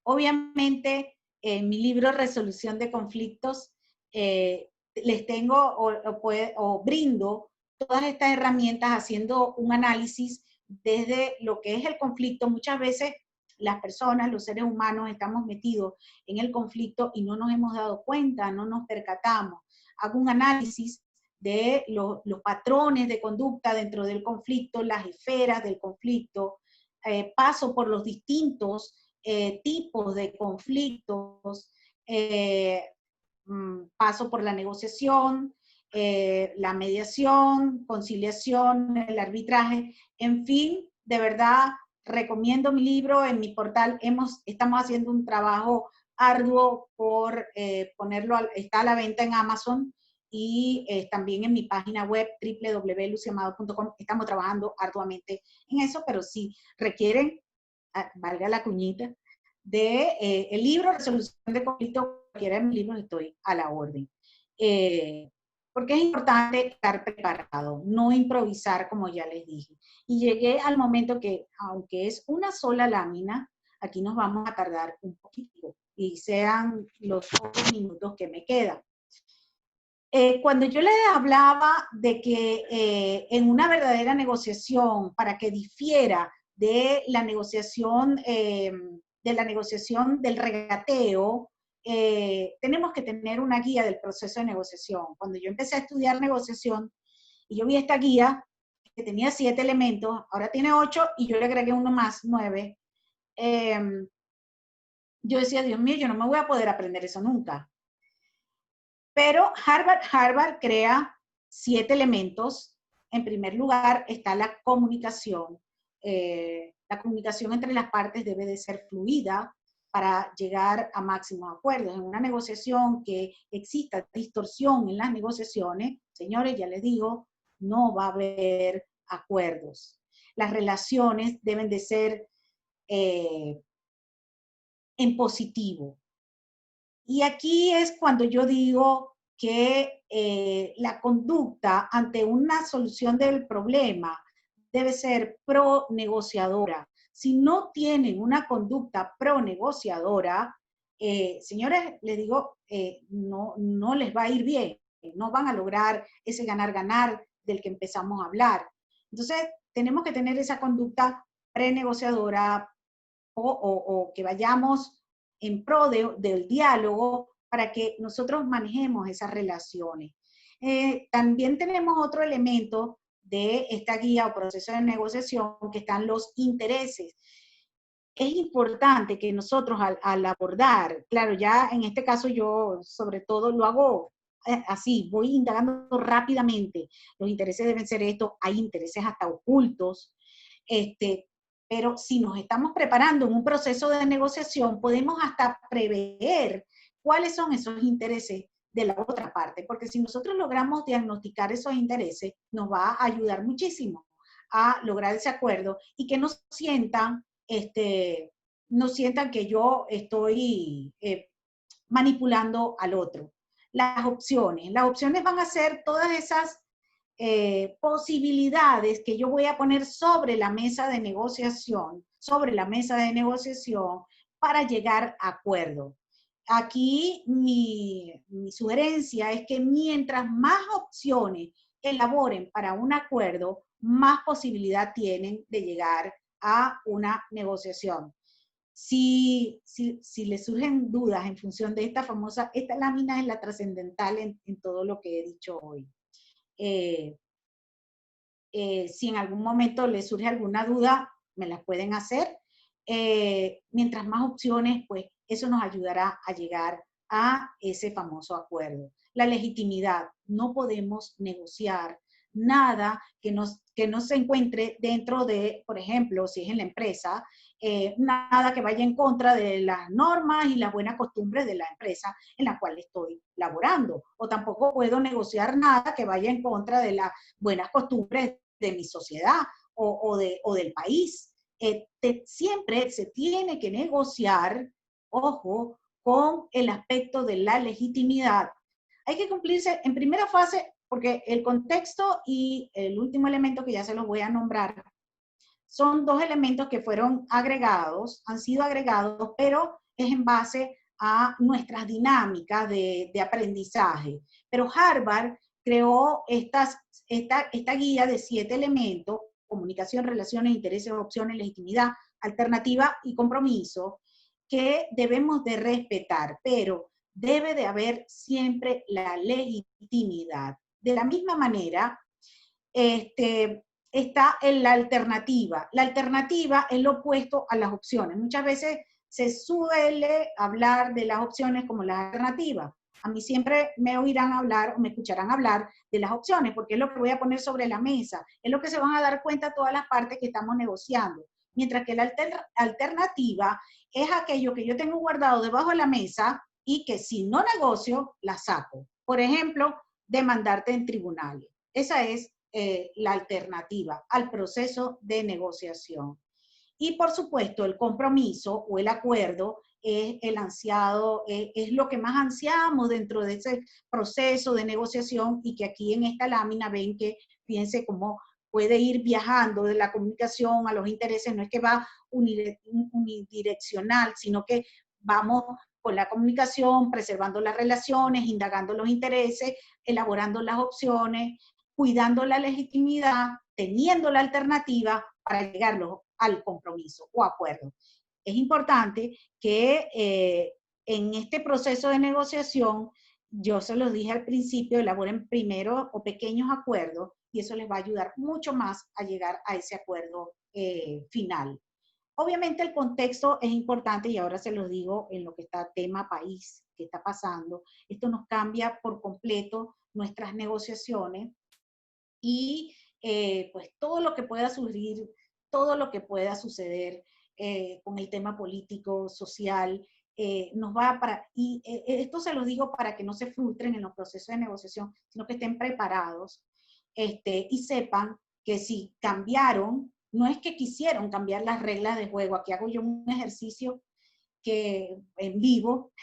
Obviamente, en mi libro Resolución de Conflictos, les tengo o brindo todas estas herramientas haciendo un análisis desde lo que es el conflicto. Muchas veces las personas, los seres humanos, estamos metidos en el conflicto y no nos hemos dado cuenta, no nos percatamos. Hago un análisis de los patrones de conducta dentro del conflicto, las esferas del conflicto, paso por los distintos tipos de conflictos, paso por la negociación, la mediación, conciliación, el arbitraje, en fin, de verdad recomiendo mi libro. En mi portal estamos haciendo un trabajo arduo por ponerlo, está a la venta en Amazon y también en mi página web www.luciamado.com. Estamos trabajando arduamente en eso, pero sí requieren, valga la cuñita, de el libro Resolución de Conflicto. Cualquiera de mis libros estoy a la orden. Porque es importante estar preparado, no improvisar, como ya les dije. Y llegué al momento que, aunque es una sola lámina, aquí nos vamos a tardar un poquito y sean los pocos minutos que me quedan. Cuando yo les hablaba de que en una verdadera negociación, para que difiera de la negociación del regateo, tenemos que tener una guía del proceso de negociación. Cuando yo empecé a estudiar negociación y yo vi esta guía que tenía 7 elementos, ahora tiene 8 y yo le agregué uno más, 9, yo decía, Dios mío, yo no me voy a poder aprender eso nunca. Pero Harvard crea 7 elementos. En primer lugar está la comunicación. La comunicación entre las partes debe de ser fluida para llegar a máximos acuerdos. En una negociación que exista distorsión en las negociaciones, señores, ya les digo, no va a haber acuerdos. Las relaciones deben de ser en positivo. Y aquí es cuando yo digo que la conducta ante una solución del problema debe ser pro-negociadora. Si no tienen una conducta pro-negociadora, señores, les digo, no les va a ir bien, no van a lograr ese ganar-ganar del que empezamos a hablar. Entonces, tenemos que tener esa conducta pre-negociadora o que vayamos en pro del diálogo para que nosotros manejemos esas relaciones. También tenemos otro elemento de esta guía o proceso de negociación que están los intereses. Es importante que nosotros al abordar, claro, ya en este caso yo sobre todo lo hago así, voy indagando rápidamente. Los intereses deben ser estos, hay intereses hasta ocultos, pero si nos estamos preparando en un proceso de negociación, podemos hasta prever cuáles son esos intereses de la otra parte, porque si nosotros logramos diagnosticar esos intereses, nos va a ayudar muchísimo a lograr ese acuerdo y que no sientan, no sientan que yo estoy manipulando al otro. Las opciones van a ser todas esas posibilidades que yo voy a poner sobre la mesa de negociación, para llegar a acuerdo. Aquí mi sugerencia es que mientras más opciones elaboren para un acuerdo, más posibilidad tienen de llegar a una negociación. Si les surgen dudas en función de esta lámina es la trascendental en todo lo que he dicho hoy. Si en algún momento les surge alguna duda, me las pueden hacer. Mientras más opciones, pues eso nos ayudará a llegar a ese famoso acuerdo. La legitimidad, no podemos negociar nada que no se encuentre dentro de, por ejemplo, si es en la empresa, nada que vaya en contra de las normas y las buenas costumbres de la empresa en la cual estoy laborando. O tampoco puedo negociar nada que vaya en contra de las buenas costumbres de mi sociedad o del país. Siempre se tiene que negociar, ojo, con el aspecto de la legitimidad. Hay que cumplirse en primera fase, porque el contexto y el último elemento que ya se los voy a nombrar, son dos elementos que fueron agregados, han sido agregados, pero es en base a nuestras dinámicas de aprendizaje. Pero Harvard creó esta guía de 7 elementos: comunicación, relaciones, intereses, opciones, legitimidad, alternativa y compromiso, que debemos de respetar, pero debe de haber siempre la legitimidad. De la misma manera, está en la alternativa. La alternativa es lo opuesto a las opciones. Muchas veces se suele hablar de las opciones como las alternativas. A mí siempre me oirán hablar o me escucharán hablar de las opciones, porque es lo que voy a poner sobre la mesa, es lo que se van a dar cuenta todas las partes que estamos negociando. Mientras que la alternativa es aquello que yo tengo guardado debajo de la mesa y que si no negocio, la saco. Por ejemplo, demandarte en tribunales. Esa es la alternativa al proceso de negociación. Y por supuesto, el compromiso o el acuerdo es el ansiado, es lo que más ansiamos dentro de ese proceso de negociación, y que aquí en esta lámina ven que, fíjense cómo puede ir viajando de la comunicación a los intereses, no es que va unidireccional, sino que vamos con la comunicación, preservando las relaciones, indagando los intereses, elaborando las opciones, cuidando la legitimidad, teniendo la alternativa para llegar al compromiso o acuerdo. Es importante que en este proceso de negociación, yo se los dije al principio, elaboren primero o pequeños acuerdos, y eso les va a ayudar mucho más a llegar a ese acuerdo final. Obviamente el contexto es importante, y ahora se los digo en lo que está tema país, que está pasando. Esto nos cambia por completo nuestras negociaciones, y pues todo lo que pueda surgir todo lo que pueda suceder con el tema político, social, nos va esto se lo digo para que no se frustren en los procesos de negociación, sino que estén preparados y sepan que si cambiaron, no es que quisieron cambiar las reglas de juego. Aquí hago yo un ejercicio que en vivo,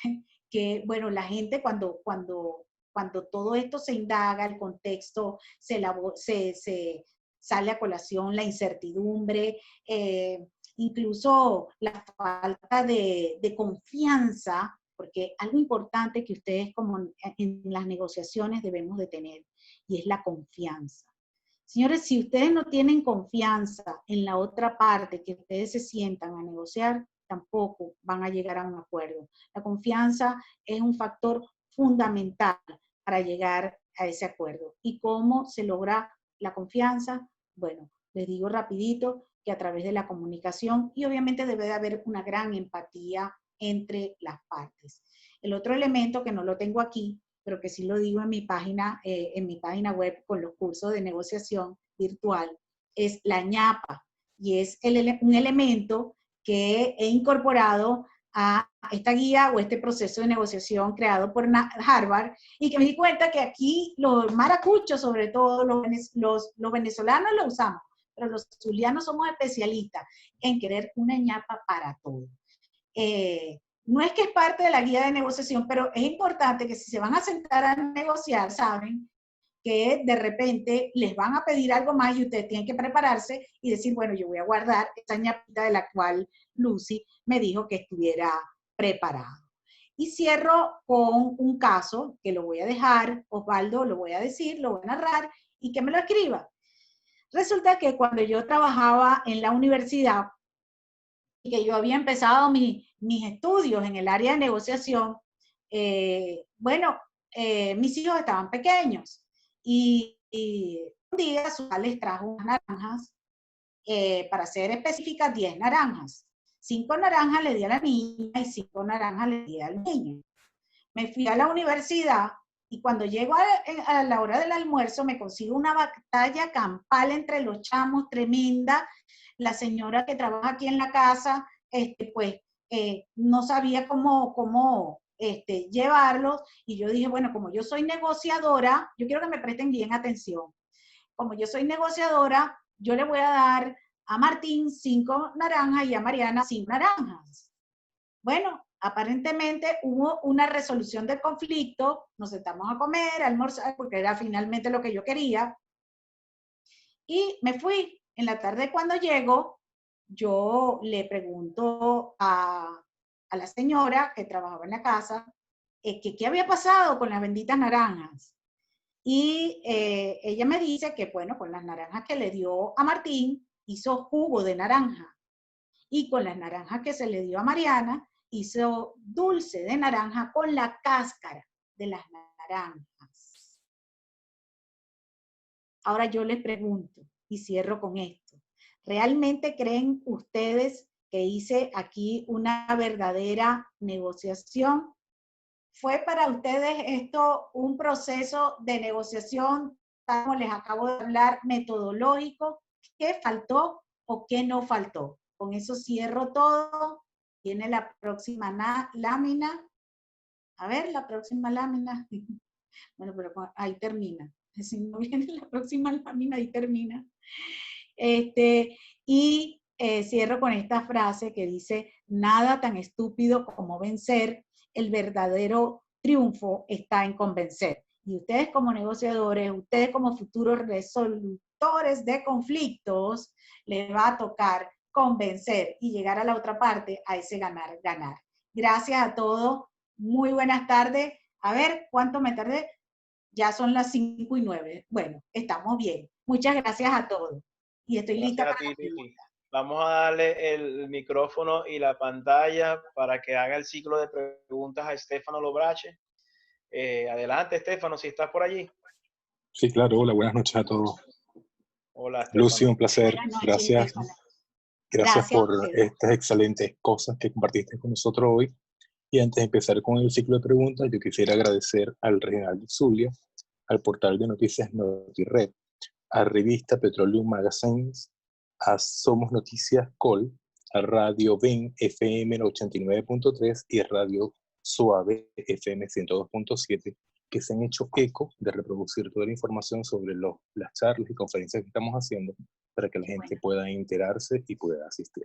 que bueno, la gente cuando todo esto se indaga, el contexto se sale a colación, la incertidumbre, incluso la falta de confianza, porque algo importante que ustedes como en las negociaciones debemos de tener, y es la confianza. Señores, si ustedes no tienen confianza en la otra parte, que ustedes se sientan a negociar, tampoco van a llegar a un acuerdo. La confianza es un factor fundamental para llegar a ese acuerdo. ¿Y cómo se logra la confianza? Bueno, les digo rapidito que a través de la comunicación, y obviamente debe de haber una gran empatía entre las partes. El otro elemento que no lo tengo aquí, pero que sí lo digo en mi página web con los cursos de negociación virtual, es la ñapa, y es un elemento que he incorporado a esta guía o este proceso de negociación creado por Harvard, y que me di cuenta que aquí los maracuchos, sobre todo los venezolanos lo usamos, pero los zulianos somos especialistas en querer una ñapa para todo. No es que es parte de la guía de negociación, pero es importante que si se van a sentar a negociar, saben que de repente les van a pedir algo más y ustedes tienen que prepararse y decir, bueno, yo voy a guardar esa ñapita de la cual Lucy me dijo que estuviera preparado. Y cierro con un caso que lo voy a dejar, Osvaldo, lo voy a decir, lo voy a narrar y que me lo escriba. Resulta que cuando yo trabajaba en la universidad y que yo había empezado mis estudios en el área de negociación, mis hijos estaban pequeños y un día su papá les trajo unas naranjas, para ser específica, 10 naranjas. 5 naranjas le di a la niña y 5 naranjas le di al niño. Me fui a la universidad y cuando llego a la hora del almuerzo me consigo una batalla campal entre los chamos tremenda. La señora que trabaja aquí en la casa, no sabía cómo llevarlos, y yo dije, bueno, como yo soy negociadora, yo quiero que me presten bien atención. Como yo soy negociadora, yo le voy a dar a Martín 5 naranjas y a Mariana 5 naranjas. Bueno, aparentemente hubo una resolución del conflicto, nos sentamos a comer, a almorzar, porque era finalmente lo que yo quería, y me fui. En la tarde cuando llego, yo le pregunto a la señora que trabajaba en la casa, que qué había pasado con las benditas naranjas. Y ella me dice que, bueno, con las naranjas que le dio a Martín, hizo jugo de naranja. Y con las naranjas que se le dio a Mariana, hizo dulce de naranja con la cáscara de las naranjas. Ahora yo les pregunto, y cierro con esto, ¿realmente creen ustedes que hice aquí una verdadera negociación? ¿Fue para ustedes esto un proceso de negociación, como les acabo de hablar, metodológico? ¿Qué faltó o qué no faltó? Con eso cierro todo. Viene la próxima lámina. A ver, la próxima lámina. Bueno, pero ahí termina. Si no viene la próxima lámina, ahí termina. Cierro con esta frase que dice, nada tan estúpido como vencer, el verdadero triunfo está en convencer. Y ustedes como negociadores, ustedes como futuros resolutores de conflictos, les va a tocar convencer y llegar a la otra parte, a ese ganar, ganar. Gracias a todos, muy buenas tardes. A ver, ¿cuánto me tardé? Ya son las 5:09. Bueno, estamos bien. Muchas gracias a todos. Y estoy lista para la pregunta. Vamos a darle el micrófono y la pantalla para que haga el ciclo de preguntas a Stefano Lobrache. Adelante, Stefano, si estás por allí. Sí, claro. Hola, buenas noches a todos. Hola, Stefano. Lucy, un placer. Buenas noches, Gracias. Stefano. Gracias por estas excelentes cosas que compartiste con nosotros hoy. Y antes de empezar con el ciclo de preguntas, yo quisiera agradecer al Regional de Zulia, al portal de noticias NotiRed, a Revista Petroleum Magazines, a Somos Noticias Col, a Radio Ven FM 89.3 y Radio Suave FM 102.7, que se han hecho eco de reproducir toda la información sobre las charlas y conferencias que estamos haciendo para que la gente pueda enterarse y pueda asistir.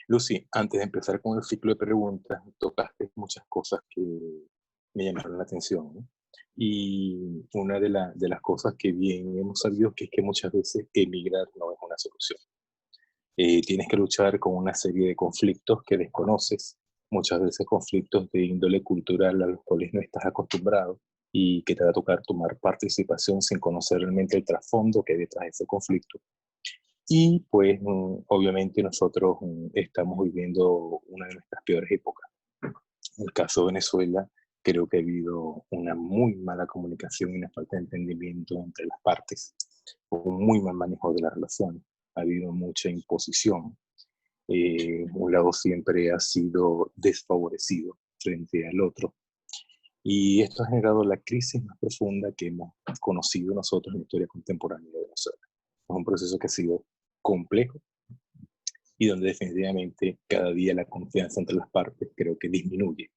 Lucy, antes de empezar con el ciclo de preguntas, tocaste muchas cosas que me llamaron la atención, ¿no? Y una de las cosas que bien hemos sabido es que muchas veces emigrar no es una solución. Tienes que luchar con una serie de conflictos que desconoces, muchas veces conflictos de índole cultural a los cuales no estás acostumbrado y que te va a tocar tomar participación sin conocer realmente el trasfondo que hay detrás de ese conflicto. Y pues obviamente nosotros estamos viviendo una de nuestras peores épocas. En el caso de Venezuela, creo que ha habido una muy mala comunicación y una falta de entendimiento entre las partes, un muy mal manejo de las relaciones. Ha habido mucha imposición. Un lado siempre ha sido desfavorecido frente al otro. Y esto ha generado la crisis más profunda que hemos conocido nosotros en la historia contemporánea de Venezuela. Es un proceso que ha sido complejo y donde definitivamente cada día la confianza entre las partes creo que disminuye.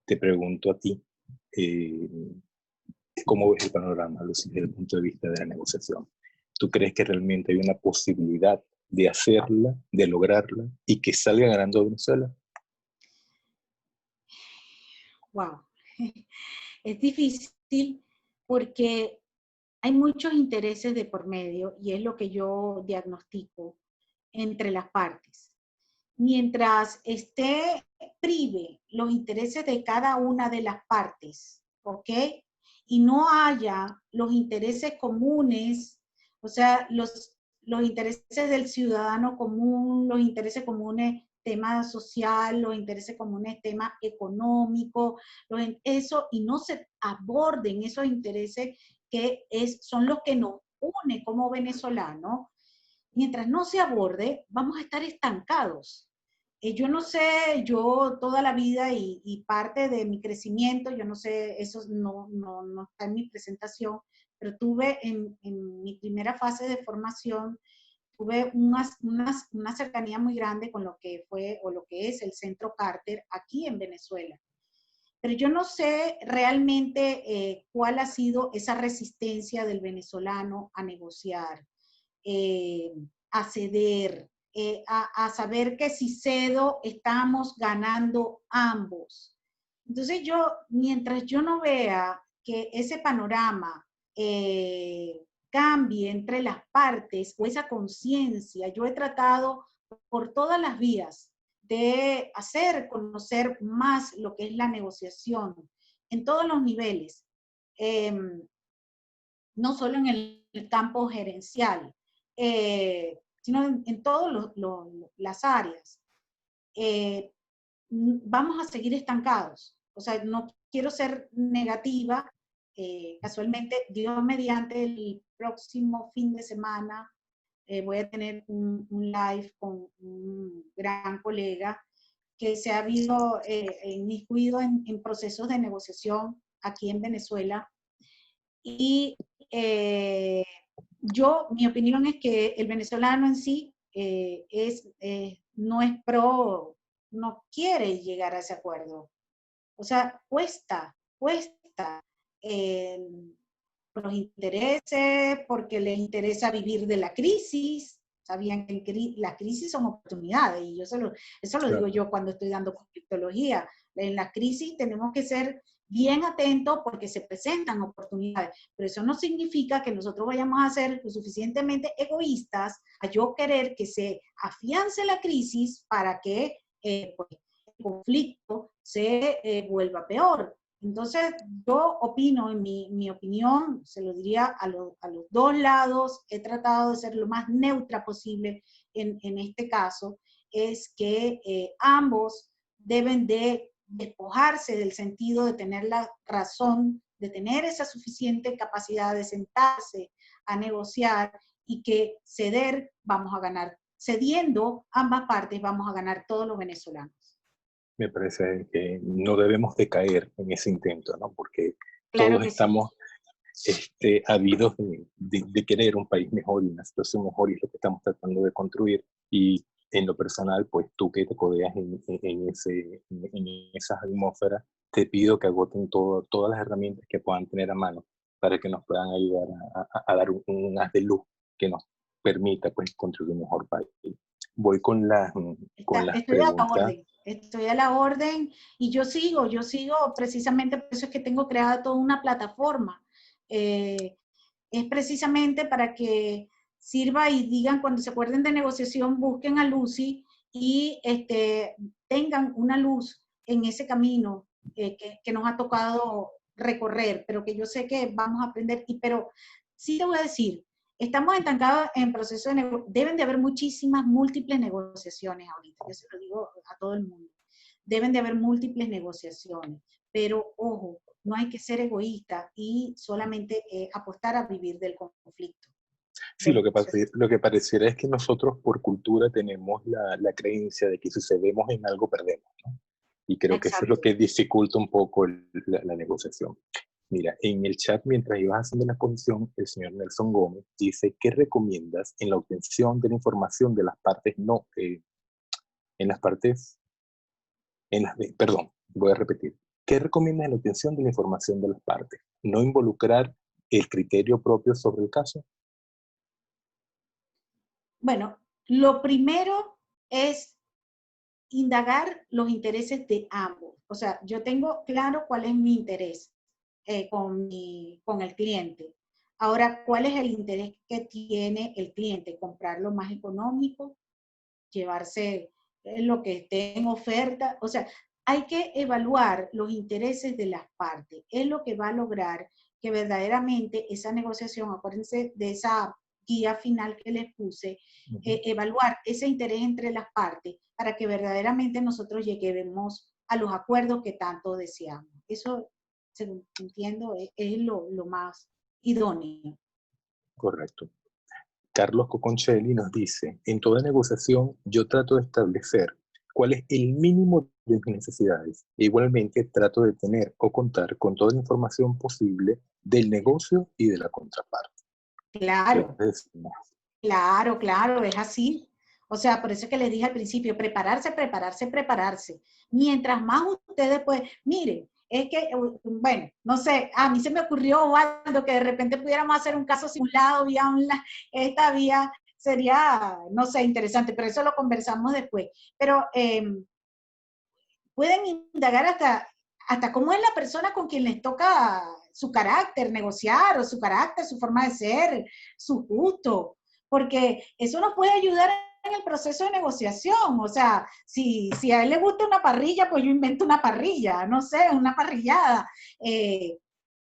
Te pregunto a ti, ¿cómo ves el panorama, Lucy, desde el punto de vista de la negociación? ¿Tú crees que realmente hay una posibilidad de hacerla, de lograrla y que salga ganando Venezuela? Wow. Es difícil porque hay muchos intereses de por medio y es lo que yo diagnostico entre las partes. Mientras prive los intereses de cada una de las partes, ¿ok? Y no haya los intereses comunes, o sea, los intereses del ciudadano común, los intereses comunes, tema social, los intereses comunes, tema económico, y no se aborden esos intereses que son los que nos une como venezolanos. Mientras no se aborde, vamos a estar estancados. Yo no sé, yo toda la vida y parte de mi crecimiento, yo no sé, eso no está en mi presentación, pero tuve en mi primera fase de formación, tuve una cercanía muy grande con lo que fue o lo que es el Centro Carter aquí en Venezuela. Pero yo no sé realmente cuál ha sido esa resistencia del venezolano a negociar, a ceder, a saber que si cedo estamos ganando ambos. Entonces mientras yo no vea que ese panorama cambie entre las partes o esa conciencia, yo he tratado por todas las vías de hacer conocer más lo que es la negociación en todos los niveles, no solo en el campo gerencial, sino en todas las áreas. Vamos a seguir estancados. O sea, no quiero ser negativa. Casualmente, Dios mediante, el próximo fin de semana voy a tener un live con un gran colega que se ha habido inmiscuido en procesos de negociación aquí en Venezuela. Y mi opinión es que el venezolano en sí no es no quiere llegar a ese acuerdo. O sea, cuesta los intereses, porque les interesa vivir de la crisis. Sabían que las crisis son oportunidades, y eso lo digo yo cuando estoy dando conflictología. En la crisis tenemos que ser bien atentos porque se presentan oportunidades, pero eso no significa que nosotros vayamos a ser lo suficientemente egoístas a yo querer que se afiance la crisis para que pues, el conflicto se vuelva peor. Entonces, yo opino, en mi opinión, se lo diría a los dos lados, he tratado de ser lo más neutra posible en este caso, es que ambos deben de despojarse del sentido de tener la razón, de tener esa suficiente capacidad de sentarse a negociar y que ceder vamos a ganar. Cediendo ambas partes vamos a ganar todos los venezolanos. Me parece que no debemos de caer en ese intento, ¿no? Porque claro todos estamos, habidos de querer un país mejor y una situación mejor, y es lo que estamos tratando de construir. Y en lo personal, pues tú que te codeas en esa atmósfera, te pido que agoten todas las herramientas que puedan tener a mano para que nos puedan ayudar a dar un haz de luz que nos permita pues construir un mejor país. Voy con las Estoy a la preguntas. orden, estoy a la orden y yo sigo precisamente, por eso es que tengo creada toda una plataforma. Es precisamente para que sirva y digan, cuando se acuerden de negociación, busquen a Lucy y tengan una luz en ese camino que nos ha tocado recorrer, pero que yo sé que vamos a aprender. Pero sí te voy a decir, estamos estancados en proceso de negociación. Deben de haber múltiples negociaciones ahorita, yo se lo digo a todo el mundo. Deben de haber múltiples negociaciones, pero ojo, no hay que ser egoísta y solamente apostar a vivir del conflicto. Sí, lo que pareciera es que nosotros por cultura tenemos la creencia de que si cedemos en algo perdemos, ¿no? Y creo Exacto. que eso es lo que dificulta un poco la negociación. Mira, en el chat, mientras ibas haciendo la exposición, el señor Nelson Gómez dice: ¿qué recomiendas en la obtención de la información de las partes perdón, voy a repetir. ¿Qué recomiendas en la obtención de la información de las partes? ¿No involucrar el criterio propio sobre el caso? Bueno, lo primero es indagar los intereses de ambos. O sea, yo tengo claro cuál es mi interés con el cliente. Ahora, ¿cuál es el interés que tiene el cliente? ¿Comprar lo más económico? ¿Llevarse lo que esté en oferta? O sea, hay que evaluar los intereses de las partes. Es lo que va a lograr que verdaderamente esa negociación, acuérdense de esa guía final que les puse, evaluar ese interés entre las partes para que verdaderamente nosotros lleguemos a los acuerdos que tanto deseamos. Eso, según entiendo, es lo más idóneo. Correcto. Carlos Coconcelli nos dice: en toda negociación yo trato de establecer cuál es el mínimo de mis necesidades. E igualmente trato de tener o contar con toda la información posible del negocio y de la contraparte. Claro, claro, es así. O sea, por eso es que les dije al principio, prepararse. Mientras más ustedes, pues, miren, es que, bueno, no sé, a mí se me ocurrió, Waldo, que de repente pudiéramos hacer un caso simulado esta vía sería, no sé, interesante, pero eso lo conversamos después. Pero pueden indagar hasta cómo es la persona con quien les toca su carácter, negociar, o su carácter, su forma de ser, su gusto, porque eso nos puede ayudar en el proceso de negociación. O sea, si a él le gusta una parrilla, pues yo invento una parrilla, no sé, una parrillada.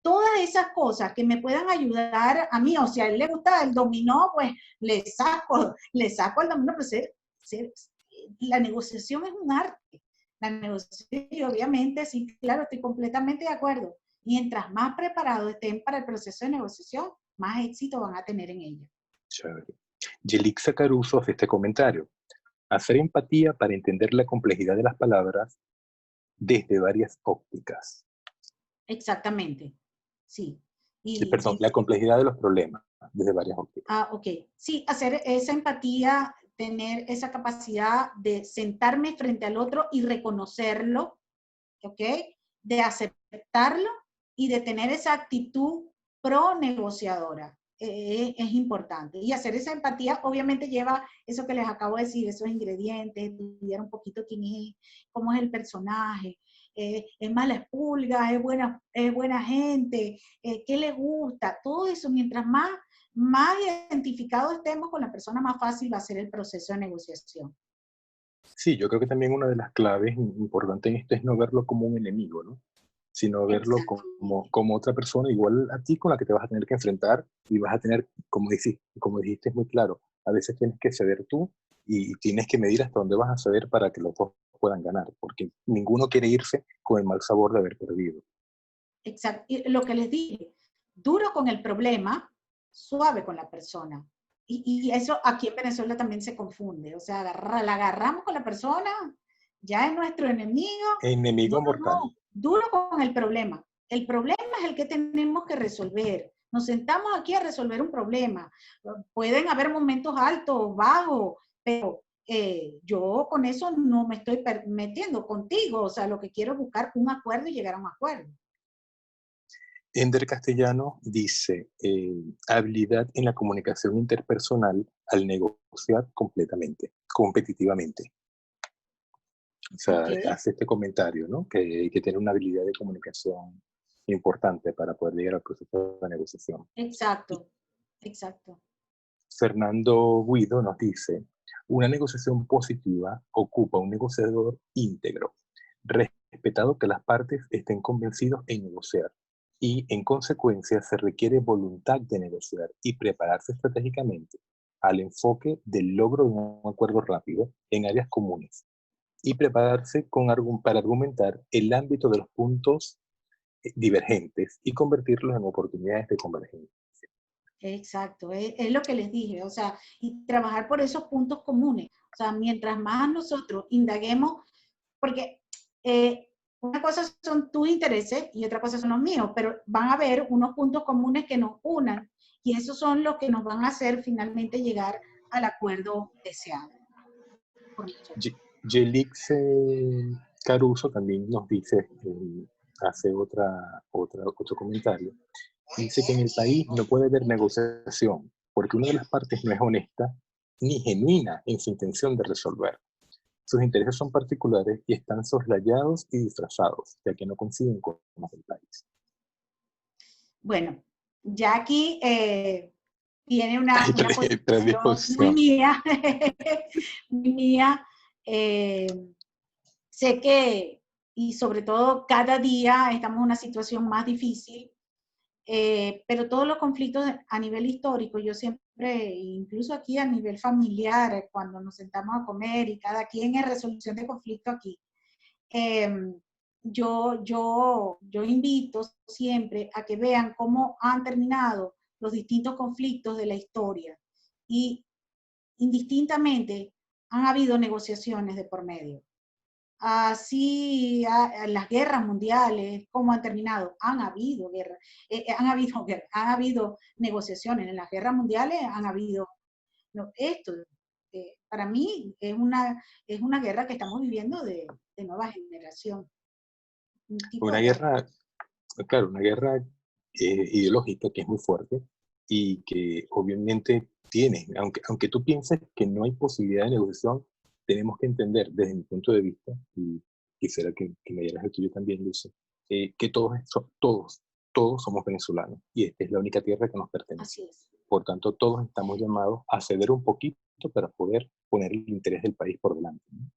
Todas esas cosas que me puedan ayudar a mí, o si a él le gusta el dominó, pues le saco el dominó, pues la negociación es un arte. La negociación, y obviamente, sí, claro, estoy completamente de acuerdo. Mientras más preparados estén para el proceso de negociación, más éxito van a tener en ella. Chévere. Yelixa Caruso hace este comentario: hacer empatía para entender la complejidad de las palabras desde varias ópticas. Exactamente, sí. Perdón, la complejidad de los problemas desde varias ópticas. Ah, ok. Sí, hacer esa empatía, tener esa capacidad de sentarme frente al otro y reconocerlo, ¿ok? De aceptarlo y de tener esa actitud pro-negociadora. Es importante. Y hacer esa empatía obviamente lleva eso que les acabo de decir, esos ingredientes, estudiar un poquito quién es, cómo es el personaje, es mala espulga, es buena gente, qué le gusta, todo eso. Mientras más identificados estemos con la persona, más fácil va a ser el proceso de negociación. Sí, yo creo que también una de las claves importantes en esto es no verlo como un enemigo, ¿no? Sino verlo como otra persona igual a ti, con la que te vas a tener que enfrentar, y vas a tener, como dijiste, es muy claro, a veces tienes que ceder tú y tienes que medir hasta dónde vas a ceder para que los dos puedan ganar, porque ninguno quiere irse con el mal sabor de haber perdido. Exacto. Y lo que les dije, duro con el problema, suave con la persona. Y eso aquí en Venezuela también se confunde. O sea, la agarramos con la persona, ya es nuestro enemigo. Enemigo mortal. No, duro con el problema. El problema es el que tenemos que resolver. Nos sentamos aquí a resolver un problema. Pueden haber momentos altos, bajos, pero yo con eso no me estoy metiendo contigo. O sea, lo que quiero es buscar un acuerdo y llegar a un acuerdo. Ender Castellano dice, habilidad en la comunicación interpersonal al negociar competitivamente. O sea, Okay. hace este comentario, ¿no? Que hay que tener una habilidad de comunicación importante para poder llegar al proceso de negociación. Exacto, exacto. Fernando Guido nos dice, una negociación positiva ocupa un negociador íntegro, respetado que las partes estén convencidos en negociar y, en consecuencia, se requiere voluntad de negociar y prepararse estratégicamente al enfoque del logro de un acuerdo rápido en áreas comunes y prepararse para argumentar el ámbito de los puntos divergentes y convertirlos en oportunidades de convergencia. Exacto, es lo que les dije, o sea, y trabajar por esos puntos comunes. O sea, mientras más nosotros indaguemos, porque una cosa son tus intereses y otra cosa son los míos, pero van a haber unos puntos comunes que nos unan y esos son los que nos van a hacer finalmente llegar al acuerdo deseado por nosotros. Yelix Caruso también nos dice, hace otro comentario, dice que en el país no puede haber negociación porque una de las partes no es honesta ni genuina en su intención de resolver. Sus intereses son particulares y están soslayados y disfrazados, ya que no coinciden con los del país. Bueno, ya aquí tiene una posición muy mía, muy mía. Sé que, y sobre todo cada día estamos en una situación más difícil, pero todos los conflictos a nivel histórico, yo siempre, incluso aquí a nivel familiar, cuando nos sentamos a comer y cada quien en resolución de conflicto aquí, yo invito siempre a que vean cómo han terminado los distintos conflictos de la historia y indistintamente han habido negociaciones de por medio. Así las guerras mundiales, ¿cómo han terminado? Han habido guerras, han habido negociaciones. En las guerras mundiales han habido, no, esto para mí es una guerra que estamos viviendo de nueva generación. Una guerra, claro, una guerra ideológica que es muy fuerte y que obviamente tiene, aunque tú pienses que no hay posibilidad de negociación, tenemos que entender desde mi punto de vista, y quisiera que me dieras el tuyo también, Luce, que todos somos venezolanos y esta es la única tierra que nos pertenece. Así es. Por tanto, todos estamos llamados a ceder un poquito para poder poner el interés del país por delante, ¿no?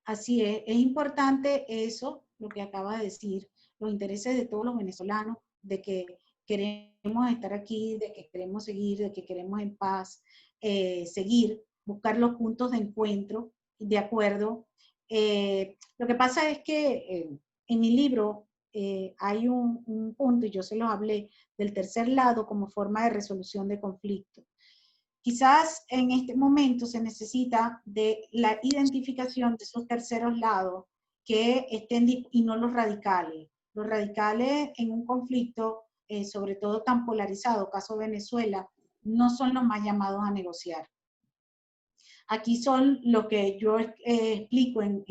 Así es importante eso, lo que acaba de decir, los intereses de todos los venezolanos, de que queremos estar aquí, de que queremos seguir, de que queremos en paz, seguir, buscar los puntos de encuentro, de acuerdo. Lo que pasa es que en mi libro hay un punto, y yo se los hablé, del tercer lado como forma de resolución de conflicto. Quizás en este momento se necesita de la identificación de esos terceros lados que estén, y no los radicales. Los radicales en un conflicto, sobre todo tan polarizado, caso Venezuela, no son los más llamados a negociar. Aquí son lo que yo explico en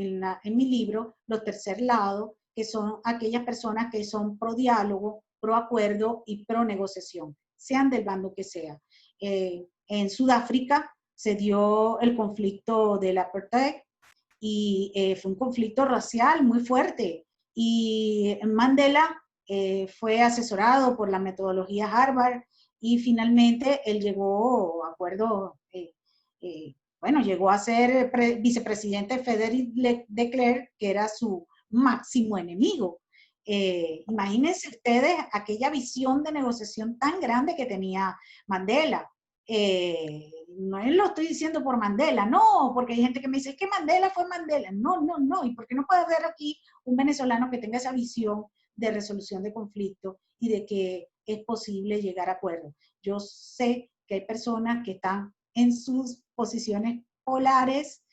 mi libro, los tercer lados, que son aquellas personas que son pro diálogo, pro acuerdo y pro negociación, sean del bando que sea. En Sudáfrica se dio el conflicto del apartheid y fue un conflicto racial muy fuerte. Y Mandela fue asesorado por la metodología Harvard y finalmente él llegó a acuerdo, bueno, llegó a ser vicepresidente Frédéric de Klerk, que era su máximo enemigo. Imagínense ustedes aquella visión de negociación tan grande que tenía Mandela. No lo estoy diciendo por Mandela, no, porque hay gente que me dice, es que Mandela fue Mandela. No, no, no. ¿Y por qué no puede haber aquí un venezolano que tenga esa visión de resolución de conflictos y de que es posible llegar a acuerdos? Yo sé que hay personas que están en sus posiciones polares,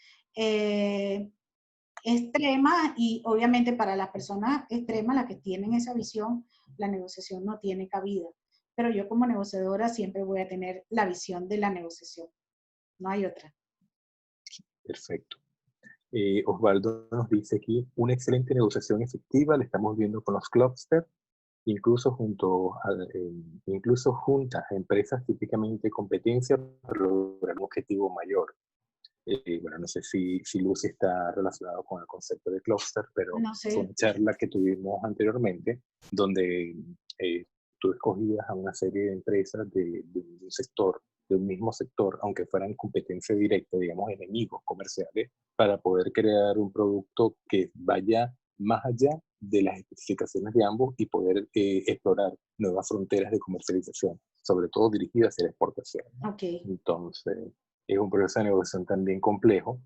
extremas, y obviamente para las personas extremas, las que tienen esa visión, la negociación no tiene cabida. pero yo como negociadora siempre voy a tener la visión de la negociación. No hay otra. Perfecto. Osvaldo nos dice aquí, una excelente negociación efectiva la estamos viendo con los cluster, incluso incluso juntas a empresas típicamente de competencia para lograr un objetivo mayor. Bueno, no sé si Lucy está relacionado con el concepto de cluster, pero No sé. fue una charla que tuvimos anteriormente, donde tú escogías a una serie de empresas de un sector, de un mismo sector, aunque fueran competencia directa, digamos, enemigos comerciales, para poder crear un producto que vaya más allá de las especificaciones de ambos y poder explorar nuevas fronteras de comercialización, sobre todo dirigidas hacia la exportación. Okay. Entonces, es un proceso de negociación también complejo,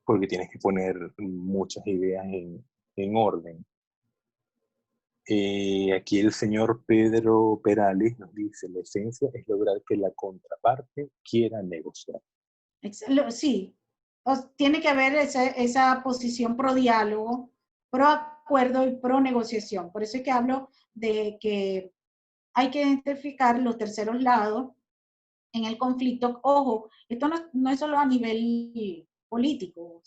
porque tienes que poner muchas ideas en orden. Aquí el señor Pedro Perales nos dice, la esencia es lograr que la contraparte quiera negociar. Sí, tiene que haber esa posición pro diálogo, pro acuerdo y pro negociación. Por eso es que hablo de que hay que identificar los terceros lados en el conflicto. Ojo, esto no es solo a nivel político,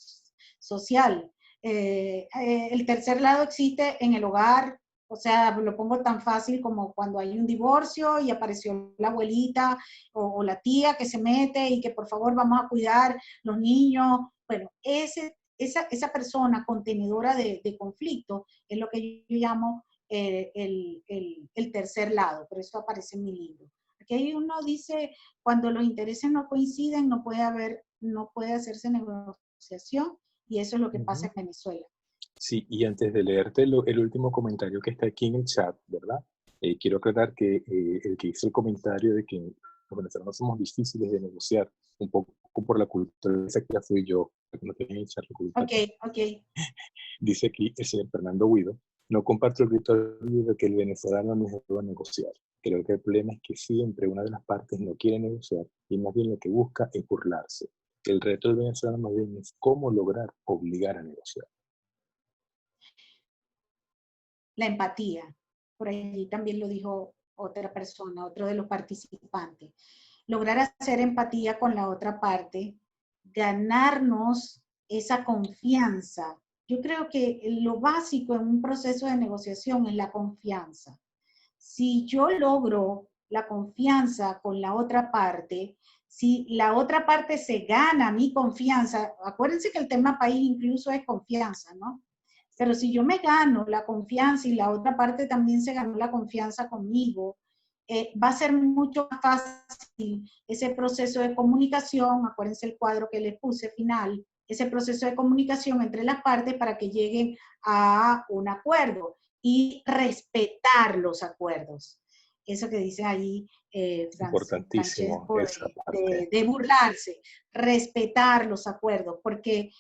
social. El tercer lado existe en el hogar, o sea, lo pongo tan fácil como cuando hay un divorcio y apareció la abuelita o la tía que se mete y que por favor vamos a cuidar los niños. Bueno, esa persona contenedora de conflicto es lo que yo llamo el tercer lado, por eso aparece en mi libro. Aquí hay uno dice, cuando los intereses no coinciden, no puede hacerse negociación, y eso es lo que pasa en Venezuela. Sí, y antes de leerte el último comentario que está aquí en el chat, ¿verdad? Quiero aclarar que el que hizo el comentario de que los venezolanos somos difíciles de negociar, un poco por la cultura que fui yo, que no tenía que echar la culpa. Ok. Dice aquí el señor Fernando Guido, no comparto el grito de que el venezolano no es a negociar. Creo que el problema es que siempre una de las partes no quiere negociar y más bien lo que busca es burlarse. El reto del venezolano más bien es cómo lograr obligar a negociar. La empatía. Por allí también lo dijo otra persona, otro de los participantes. Lograr hacer empatía con la otra parte, ganarnos esa confianza. Yo creo que lo básico en un proceso de negociación es la confianza. Si yo logro la confianza con la otra parte, si la otra parte se gana mi confianza, acuérdense que el tema país incluso es confianza, ¿no? Pero si yo me gano la confianza y la otra parte también se ganó la confianza conmigo, va a ser mucho más fácil ese proceso de comunicación, acuérdense el cuadro que les puse final, ese proceso de comunicación entre las partes para que lleguen a un acuerdo y respetar los acuerdos. Eso que dice ahí Importantísimo Francesco, esa parte. de burlarse, respetar los acuerdos, porque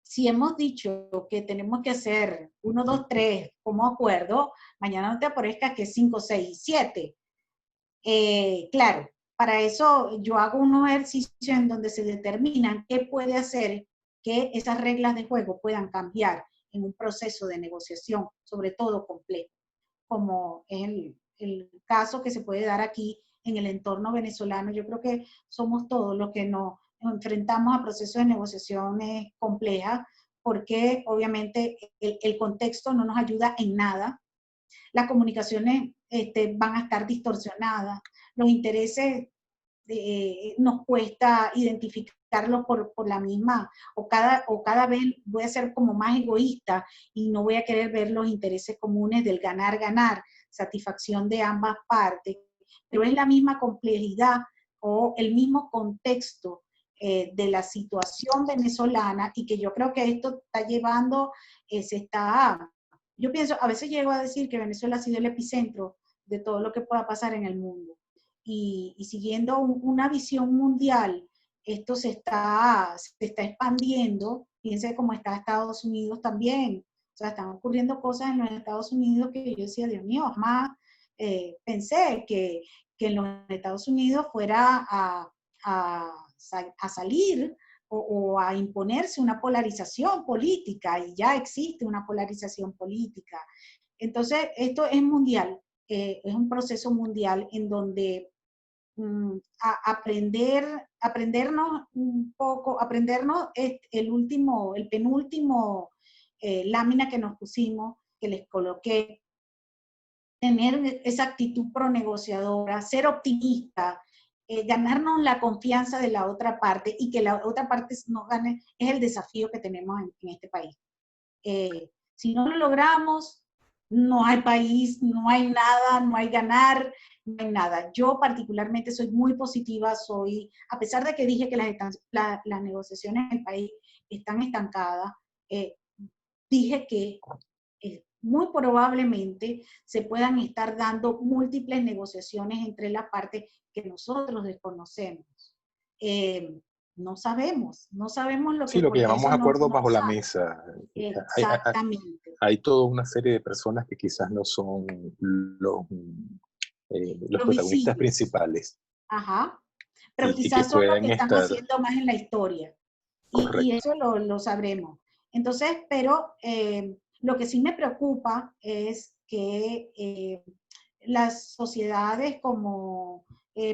si hemos dicho que tenemos que hacer 1, 2, 3 como acuerdo, mañana no te aparezca que 5, 6 y 7. Claro, para eso yo hago unos ejercicios en donde se determinan qué puede hacer que esas reglas de juego puedan cambiar en un proceso de negociación, sobre todo complejo, como es el caso que se puede dar aquí en el entorno venezolano. Yo creo que somos todos los que nos enfrentamos a procesos de negociaciones complejas, porque obviamente el contexto no nos ayuda en nada. Las comunicaciones van a estar distorsionadas, los intereses nos cuesta identificarlos por la misma, o cada vez voy a ser como más egoísta y no voy a querer ver los intereses comunes del ganar-ganar, satisfacción de ambas partes, pero es la misma complejidad o el mismo contexto de la situación venezolana, y que yo creo que esto está llevando, yo pienso, a veces llego a decir que Venezuela ha sido el epicentro de todo lo que pueda pasar en el mundo. Y siguiendo una visión mundial, esto se está expandiendo. Fíjense cómo está Estados Unidos también. O sea, están ocurriendo cosas en los Estados Unidos que yo decía, Dios mío, jamás pensé que en los Estados Unidos fuera a salir o a imponerse una polarización política, y ya existe una polarización política. Entonces, esto es mundial. es un proceso mundial en donde aprendernos un poco, aprendernos el penúltimo lámina que nos pusimos, que les coloqué, tener esa actitud pronegociadora, ser optimista, ganarnos la confianza de la otra parte y que la otra parte nos gane, es el desafío que tenemos en este país. Si no lo logramos, no hay país, no hay nada, no hay ganar, no hay nada. Yo particularmente soy muy positiva, a pesar de que dije que las negociaciones en el país están estancadas, dije que muy probablemente se puedan estar dando múltiples negociaciones entre las partes que nosotros desconocemos. No sabemos lo que Sí, lo que porque llamamos eso acuerdos no bajo la sabe. mesa. Exactamente. Hay toda una serie de personas que quizás no son los Los protagonistas visibles. principales. Ajá. Pero Y que quizás son los pueden que están estar haciendo más en la historia. Y correctos. eso lo sabremos. Entonces, pero lo que sí me preocupa es que las sociedades como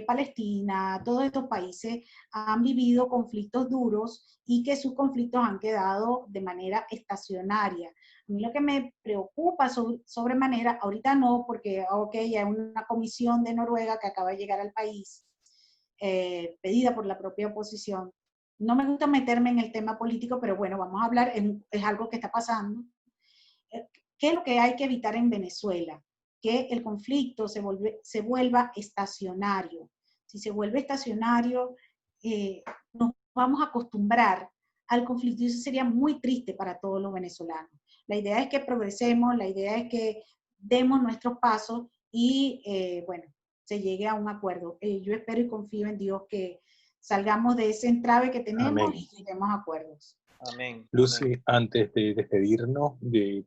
Palestina, todos estos países han vivido conflictos duros y que sus conflictos han quedado de manera estacionaria. A mí lo que me preocupa sobremanera, ahorita no, porque ya hay una comisión de Noruega que acaba de llegar al país, pedida por la propia oposición. No me gusta meterme en el tema político, pero bueno, vamos a hablar, es algo que está pasando. ¿Qué es lo que hay que evitar en Venezuela? Que el conflicto se vuelva estacionario. Si se vuelve estacionario, nos vamos a acostumbrar al conflicto y eso sería muy triste para todos los venezolanos. La idea es que progresemos, la idea es que demos nuestros pasos y, bueno, se llegue a un acuerdo. Yo espero y confío en Dios que salgamos de ese entrave que tenemos. Amén. Y lleguemos a acuerdos. Amén. Lucy, Amén. antes de despedirnos,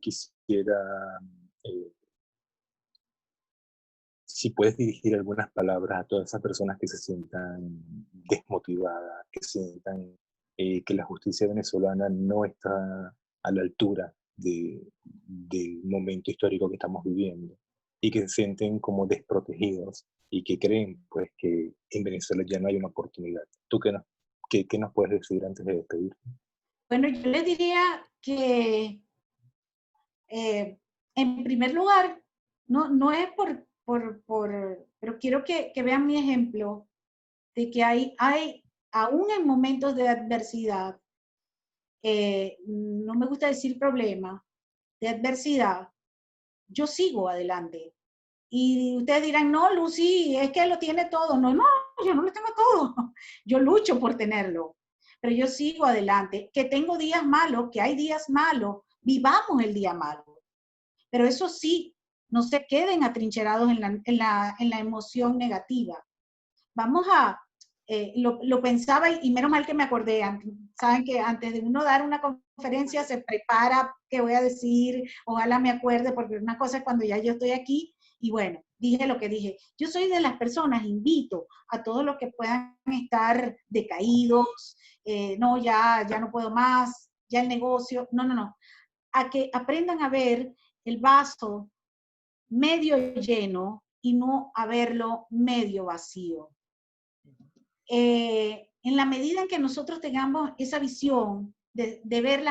quisiera, si puedes dirigir algunas palabras a todas esas personas que se sientan desmotivadas, que sientan que la justicia venezolana no está a la altura del momento histórico que estamos viviendo y que se sienten como desprotegidos y que creen pues que en Venezuela ya no hay una oportunidad. ¿Tú qué nos puedes decir antes de despedirnos? Bueno, yo les diría que, en primer lugar, no es pero quiero que vean mi ejemplo de que aún en momentos de adversidad, no me gusta decir problema, de adversidad, yo sigo adelante. Y ustedes dirán, no, Lucy, es que lo tiene todo. No, yo no lo tengo todo. Yo lucho por tenerlo. Pero yo sigo adelante. Que tengo días malos, que hay días malos, vivamos el día malo. Pero eso sí, no se queden atrincherados en la emoción negativa. Vamos a, lo pensaba y menos mal que me acordé. Saben que antes de uno dar una conferencia se prepara qué voy a decir, ojalá me acuerde, porque una cosa es cuando ya yo estoy aquí y bueno, dije lo que dije. Yo soy de las personas, invito a todos los que puedan estar decaídos, no, ya no puedo más, ya el negocio, no, a que aprendan a ver el vaso medio lleno y no a verlo medio vacío. En la medida en que nosotros tengamos esa visión de ver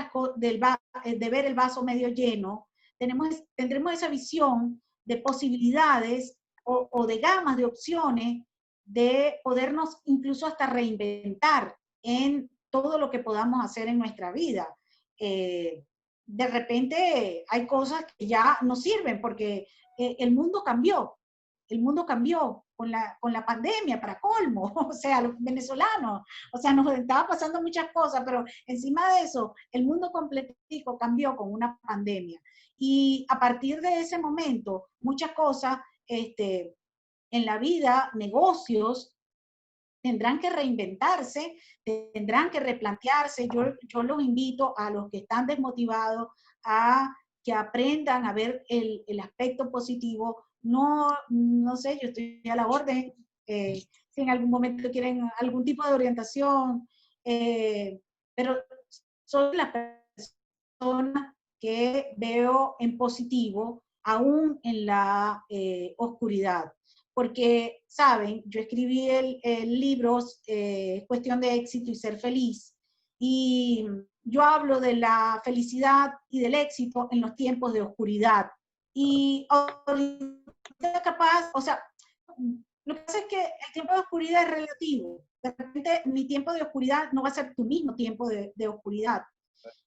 el vaso medio lleno, tendremos esa visión de posibilidades o de gamas de opciones de podernos incluso hasta reinventar en todo lo que podamos hacer en nuestra vida. De repente hay cosas que ya no sirven porque el mundo cambió con la pandemia, para colmo, o sea, los venezolanos, o sea, nos estaba pasando muchas cosas, pero encima de eso, el mundo completico cambió con una pandemia. Y a partir de ese momento, muchas cosas en la vida, negocios, tendrán que reinventarse, tendrán que replantearse. Yo los invito a los que están desmotivados a que aprendan a ver el aspecto positivo. No sé, yo estoy a la orden. Si en algún momento quieren algún tipo de orientación, pero soy la persona que veo en positivo aún en la oscuridad. Porque, saben, yo escribí el libro Cuestión de éxito y ser feliz, y yo hablo de la felicidad y del éxito en los tiempos de oscuridad. Y ahorita capaz, o sea, lo que pasa es que el tiempo de oscuridad es relativo. De repente, mi tiempo de oscuridad no va a ser tu mismo tiempo de oscuridad.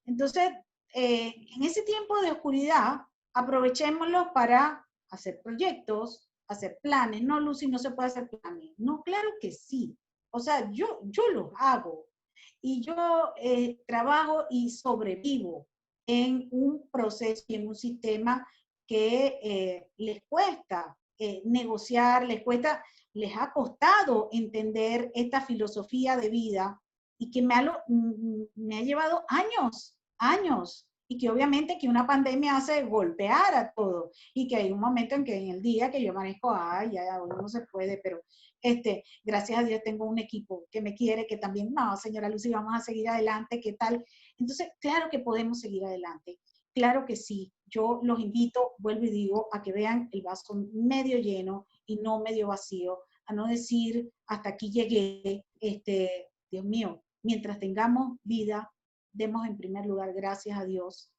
Entonces, en ese tiempo de oscuridad, aprovechémoslo para hacer proyectos, hacer planes. No, Lucy, no se puede hacer planes. No, claro que sí. O sea, yo los hago. Y yo trabajo y sobrevivo en un proceso y en un sistema que les cuesta negociar, les ha costado entender esta filosofía de vida y que me ha llevado años, y que obviamente que una pandemia hace golpear a todo, y que hay un momento en que en el día que yo manejo, ay, ya uno no se puede, pero gracias a Dios tengo un equipo que me quiere, que también, no, señora Lucy, vamos a seguir adelante, ¿qué tal? Entonces, claro que podemos seguir adelante, claro que sí. Yo los invito, vuelvo y digo, a que vean el vaso medio lleno y no medio vacío, a no decir, hasta aquí llegué, Dios mío, mientras tengamos vida, demos en primer lugar gracias a Dios.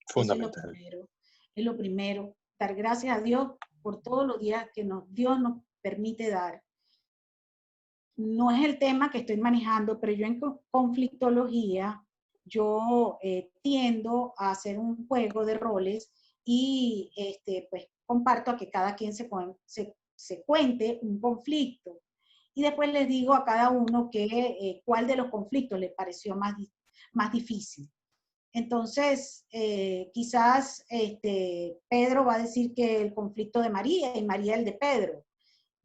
Fundamental. Eso es lo primero, dar gracias a Dios por todos los días que Dios nos permite dar. No es el tema que estoy manejando, pero yo en conflictología, yo tiendo a hacer un juego de roles y pues comparto a que cada quien se cuente un conflicto. Y después les digo a cada uno cuál de los conflictos les pareció más difícil. Entonces, quizás Pedro va a decir que el conflicto de María y María el de Pedro.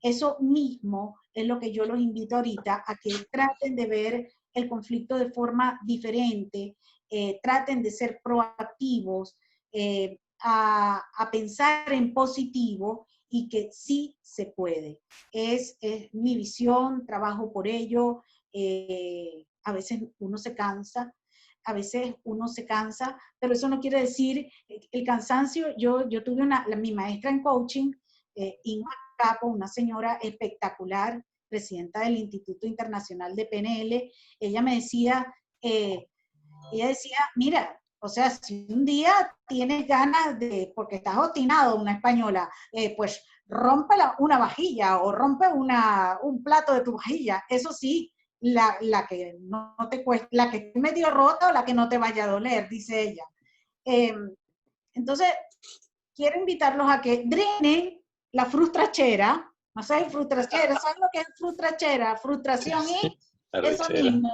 Eso mismo es lo que yo los invito ahorita, a que traten de ver el conflicto de forma diferente, traten de ser proactivos, a pensar en positivo, y que sí se puede. Es mi visión, trabajo por ello. A veces uno se cansa, pero eso no quiere decir el cansancio. Yo tuve mi maestra en coaching, Inma Capo, una señora espectacular, presidenta del Instituto Internacional de PNL. Ella me decía, mira, o sea, si un día tienes ganas porque estás obstinado, una española, pues rompe una vajilla o rompe un plato de tu vajilla. Eso sí, la que no te cuesta, la que esté medio rota o la que no te vaya a doler, dice ella. Entonces, quiero invitarlos a que drenen la frustrachera. No sé, frustrachera, ¿sabes lo que es frustrachera? Frustración y eso mismo.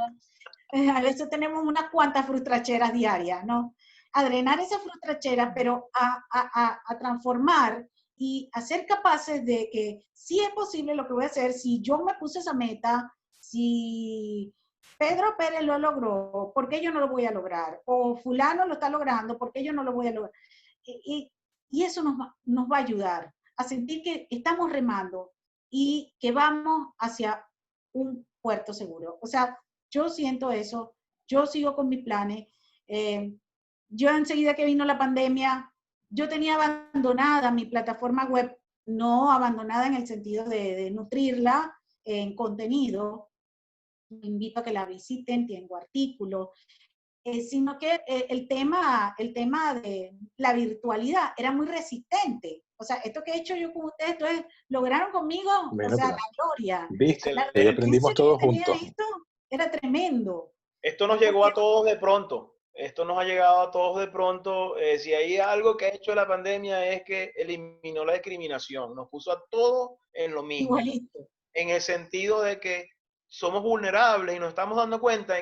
A veces tenemos unas cuantas frustracheras diarias, ¿no? A drenar esa frustrachera, pero a transformar y a ser capaces de que sí es posible lo que voy a hacer. Si yo me puse esa meta, si Pedro Pérez lo logró, ¿por qué yo no lo voy a lograr? O fulano lo está logrando, ¿por qué yo no lo voy a lograr? Y eso nos va a ayudar a sentir que estamos remando y que vamos hacia un puerto seguro. O sea, yo siento eso, yo sigo con mis planes. Yo enseguida que vino la pandemia, yo tenía abandonada mi plataforma web, no abandonada en el sentido de nutrirla en contenido. Invito a que la visiten, tengo artículos, sino que el tema de la virtualidad era muy resistente. O sea, esto que he hecho yo con ustedes, entonces, lograron conmigo, bueno, o sea, la gloria. ¿Viste? La Ahí aprendimos todos juntos. Esto era tremendo. Esto nos llegó a todos de pronto. Esto nos ha llegado a todos de pronto. Si hay algo que ha hecho la pandemia es que eliminó la discriminación. Nos puso a todos en lo mismo. Igualito. En el sentido de que somos vulnerables y nos estamos dando cuenta,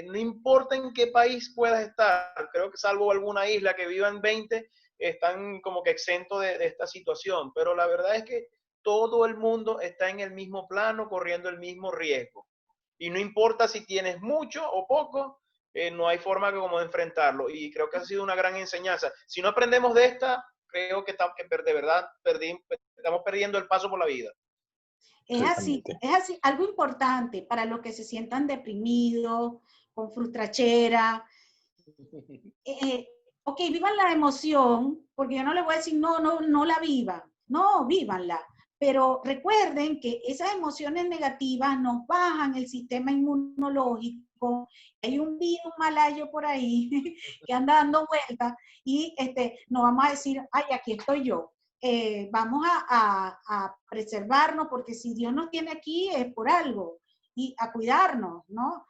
no importa en qué país puedas estar, creo que salvo alguna isla que vivan 20, están como que exentos de esta situación. Pero la verdad es que todo el mundo está en el mismo plano, corriendo el mismo riesgo. Y no importa si tienes mucho o poco, no hay forma como de enfrentarlo. Y creo que ha sido una gran enseñanza. Si no aprendemos de esta, creo que de verdad estamos perdiendo el paso por la vida. Es así. Algo importante para los que se sientan deprimidos, con frustrachera. ok, vivan la emoción, porque yo no les voy a decir, no la vivan. No, vívanla. Pero recuerden que esas emociones negativas nos bajan el sistema inmunológico. Hay un virus malayo por ahí que anda dando vueltas y nos vamos a decir, ay, aquí estoy yo. Vamos a preservarnos, porque si Dios nos tiene aquí es por algo, y a cuidarnos, ¿no?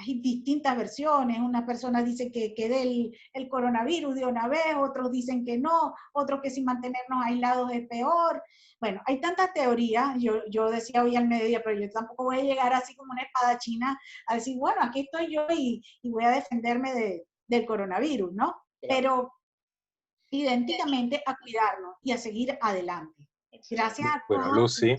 Hay distintas versiones. Una persona dice que el coronavirus de una vez, otros dicen que no, otros que sin mantenernos aislados es peor. Bueno, hay tantas teorías. Yo decía hoy al mediodía, pero yo tampoco voy a llegar así como una espadachina a decir, bueno, aquí estoy yo y voy a defenderme del coronavirus, ¿no? Claro. Pero idénticamente a cuidarnos y a seguir adelante. Gracias a todos. Bueno, Lucy,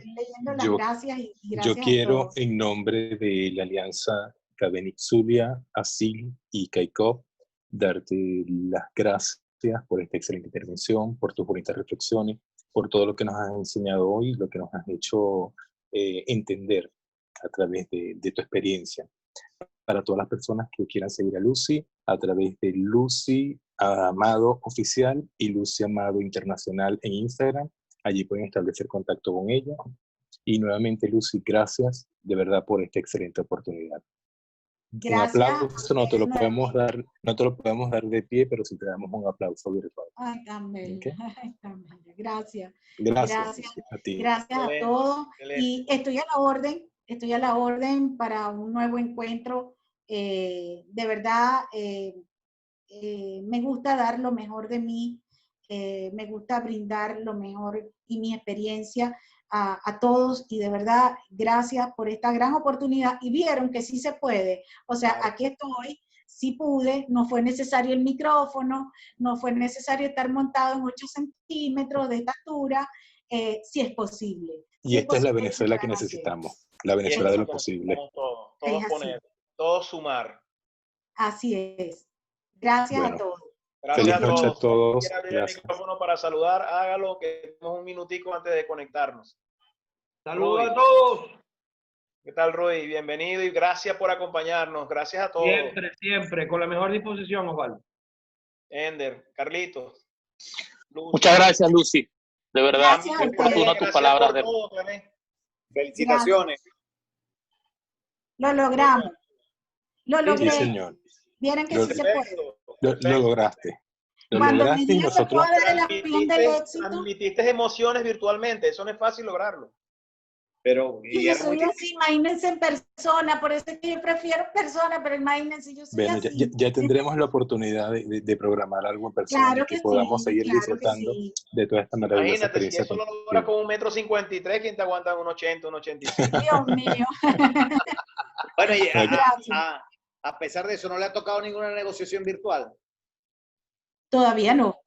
gracias yo quiero, en nombre de la Alianza Cabenix Zulia, ASIL y CAICOP, darte las gracias por esta excelente intervención, por tus bonitas reflexiones, por todo lo que nos has enseñado hoy, lo que nos has hecho entender a través de tu experiencia. Para todas las personas que quieran seguir a Lucy, a través de Lucy Amado Oficial y Lucy Amado Internacional en Instagram, allí pueden establecer contacto con ella. Y nuevamente, Lucy, gracias de verdad por esta excelente oportunidad. Gracias. Un aplauso no te lo podemos dar de pie, pero sí te damos un aplauso virtual. Ay, tan bella. ¿Okay? Ay, tan bella. Gracias. Gracias a ti. Gracias a todos. Y estoy a la orden para un nuevo encuentro. De verdad, me gusta dar lo mejor de mí, me gusta brindar lo mejor y mi experiencia a todos, y de verdad, gracias por esta gran oportunidad. Y vieron que sí se puede. O sea, aquí estoy, sí pude, no fue necesario el micrófono, no fue necesario estar montado en 8 centímetros de estatura, sí es posible. Y esta es la Venezuela que necesitamos, la Venezuela de lo posible. Todos poner, todos sumar. Así es. Gracias a todos. Gracias a todos. Feliz noche a todos. Si abrir el micrófono para saludar, hágalo, que tenemos un minutico antes de conectarnos. Saludos a todos. ¿Qué tal, Ruy? Bienvenido y gracias por acompañarnos. Gracias a todos. Siempre, siempre, con la mejor disposición, Osvaldo. Ender, Carlitos. Lucy. Muchas gracias, Lucy. De verdad, muy oportuna tus palabras. Felicitaciones. Lo logramos. Lo logré. Sí, señor. Vieron que sí se puede. Lo lograste. Cuando me digan que puedo dar el avión del éxito. Transmitiste emociones virtualmente. Eso no es fácil lograrlo. Pero yo soy así, imagínense en persona, por eso es que yo prefiero persona, pero imagínense, yo soy así. Ya tendremos la oportunidad de programar algo en persona, claro que podamos seguir disfrutando de toda esta maravillosa experiencia. Imagínate, si eso lo logra con 1,53 m, ¿quién te aguanta 1,80, 1,85? Dios mío. Bueno, y a pesar de eso, ¿no le ha tocado ninguna negociación virtual? Todavía no.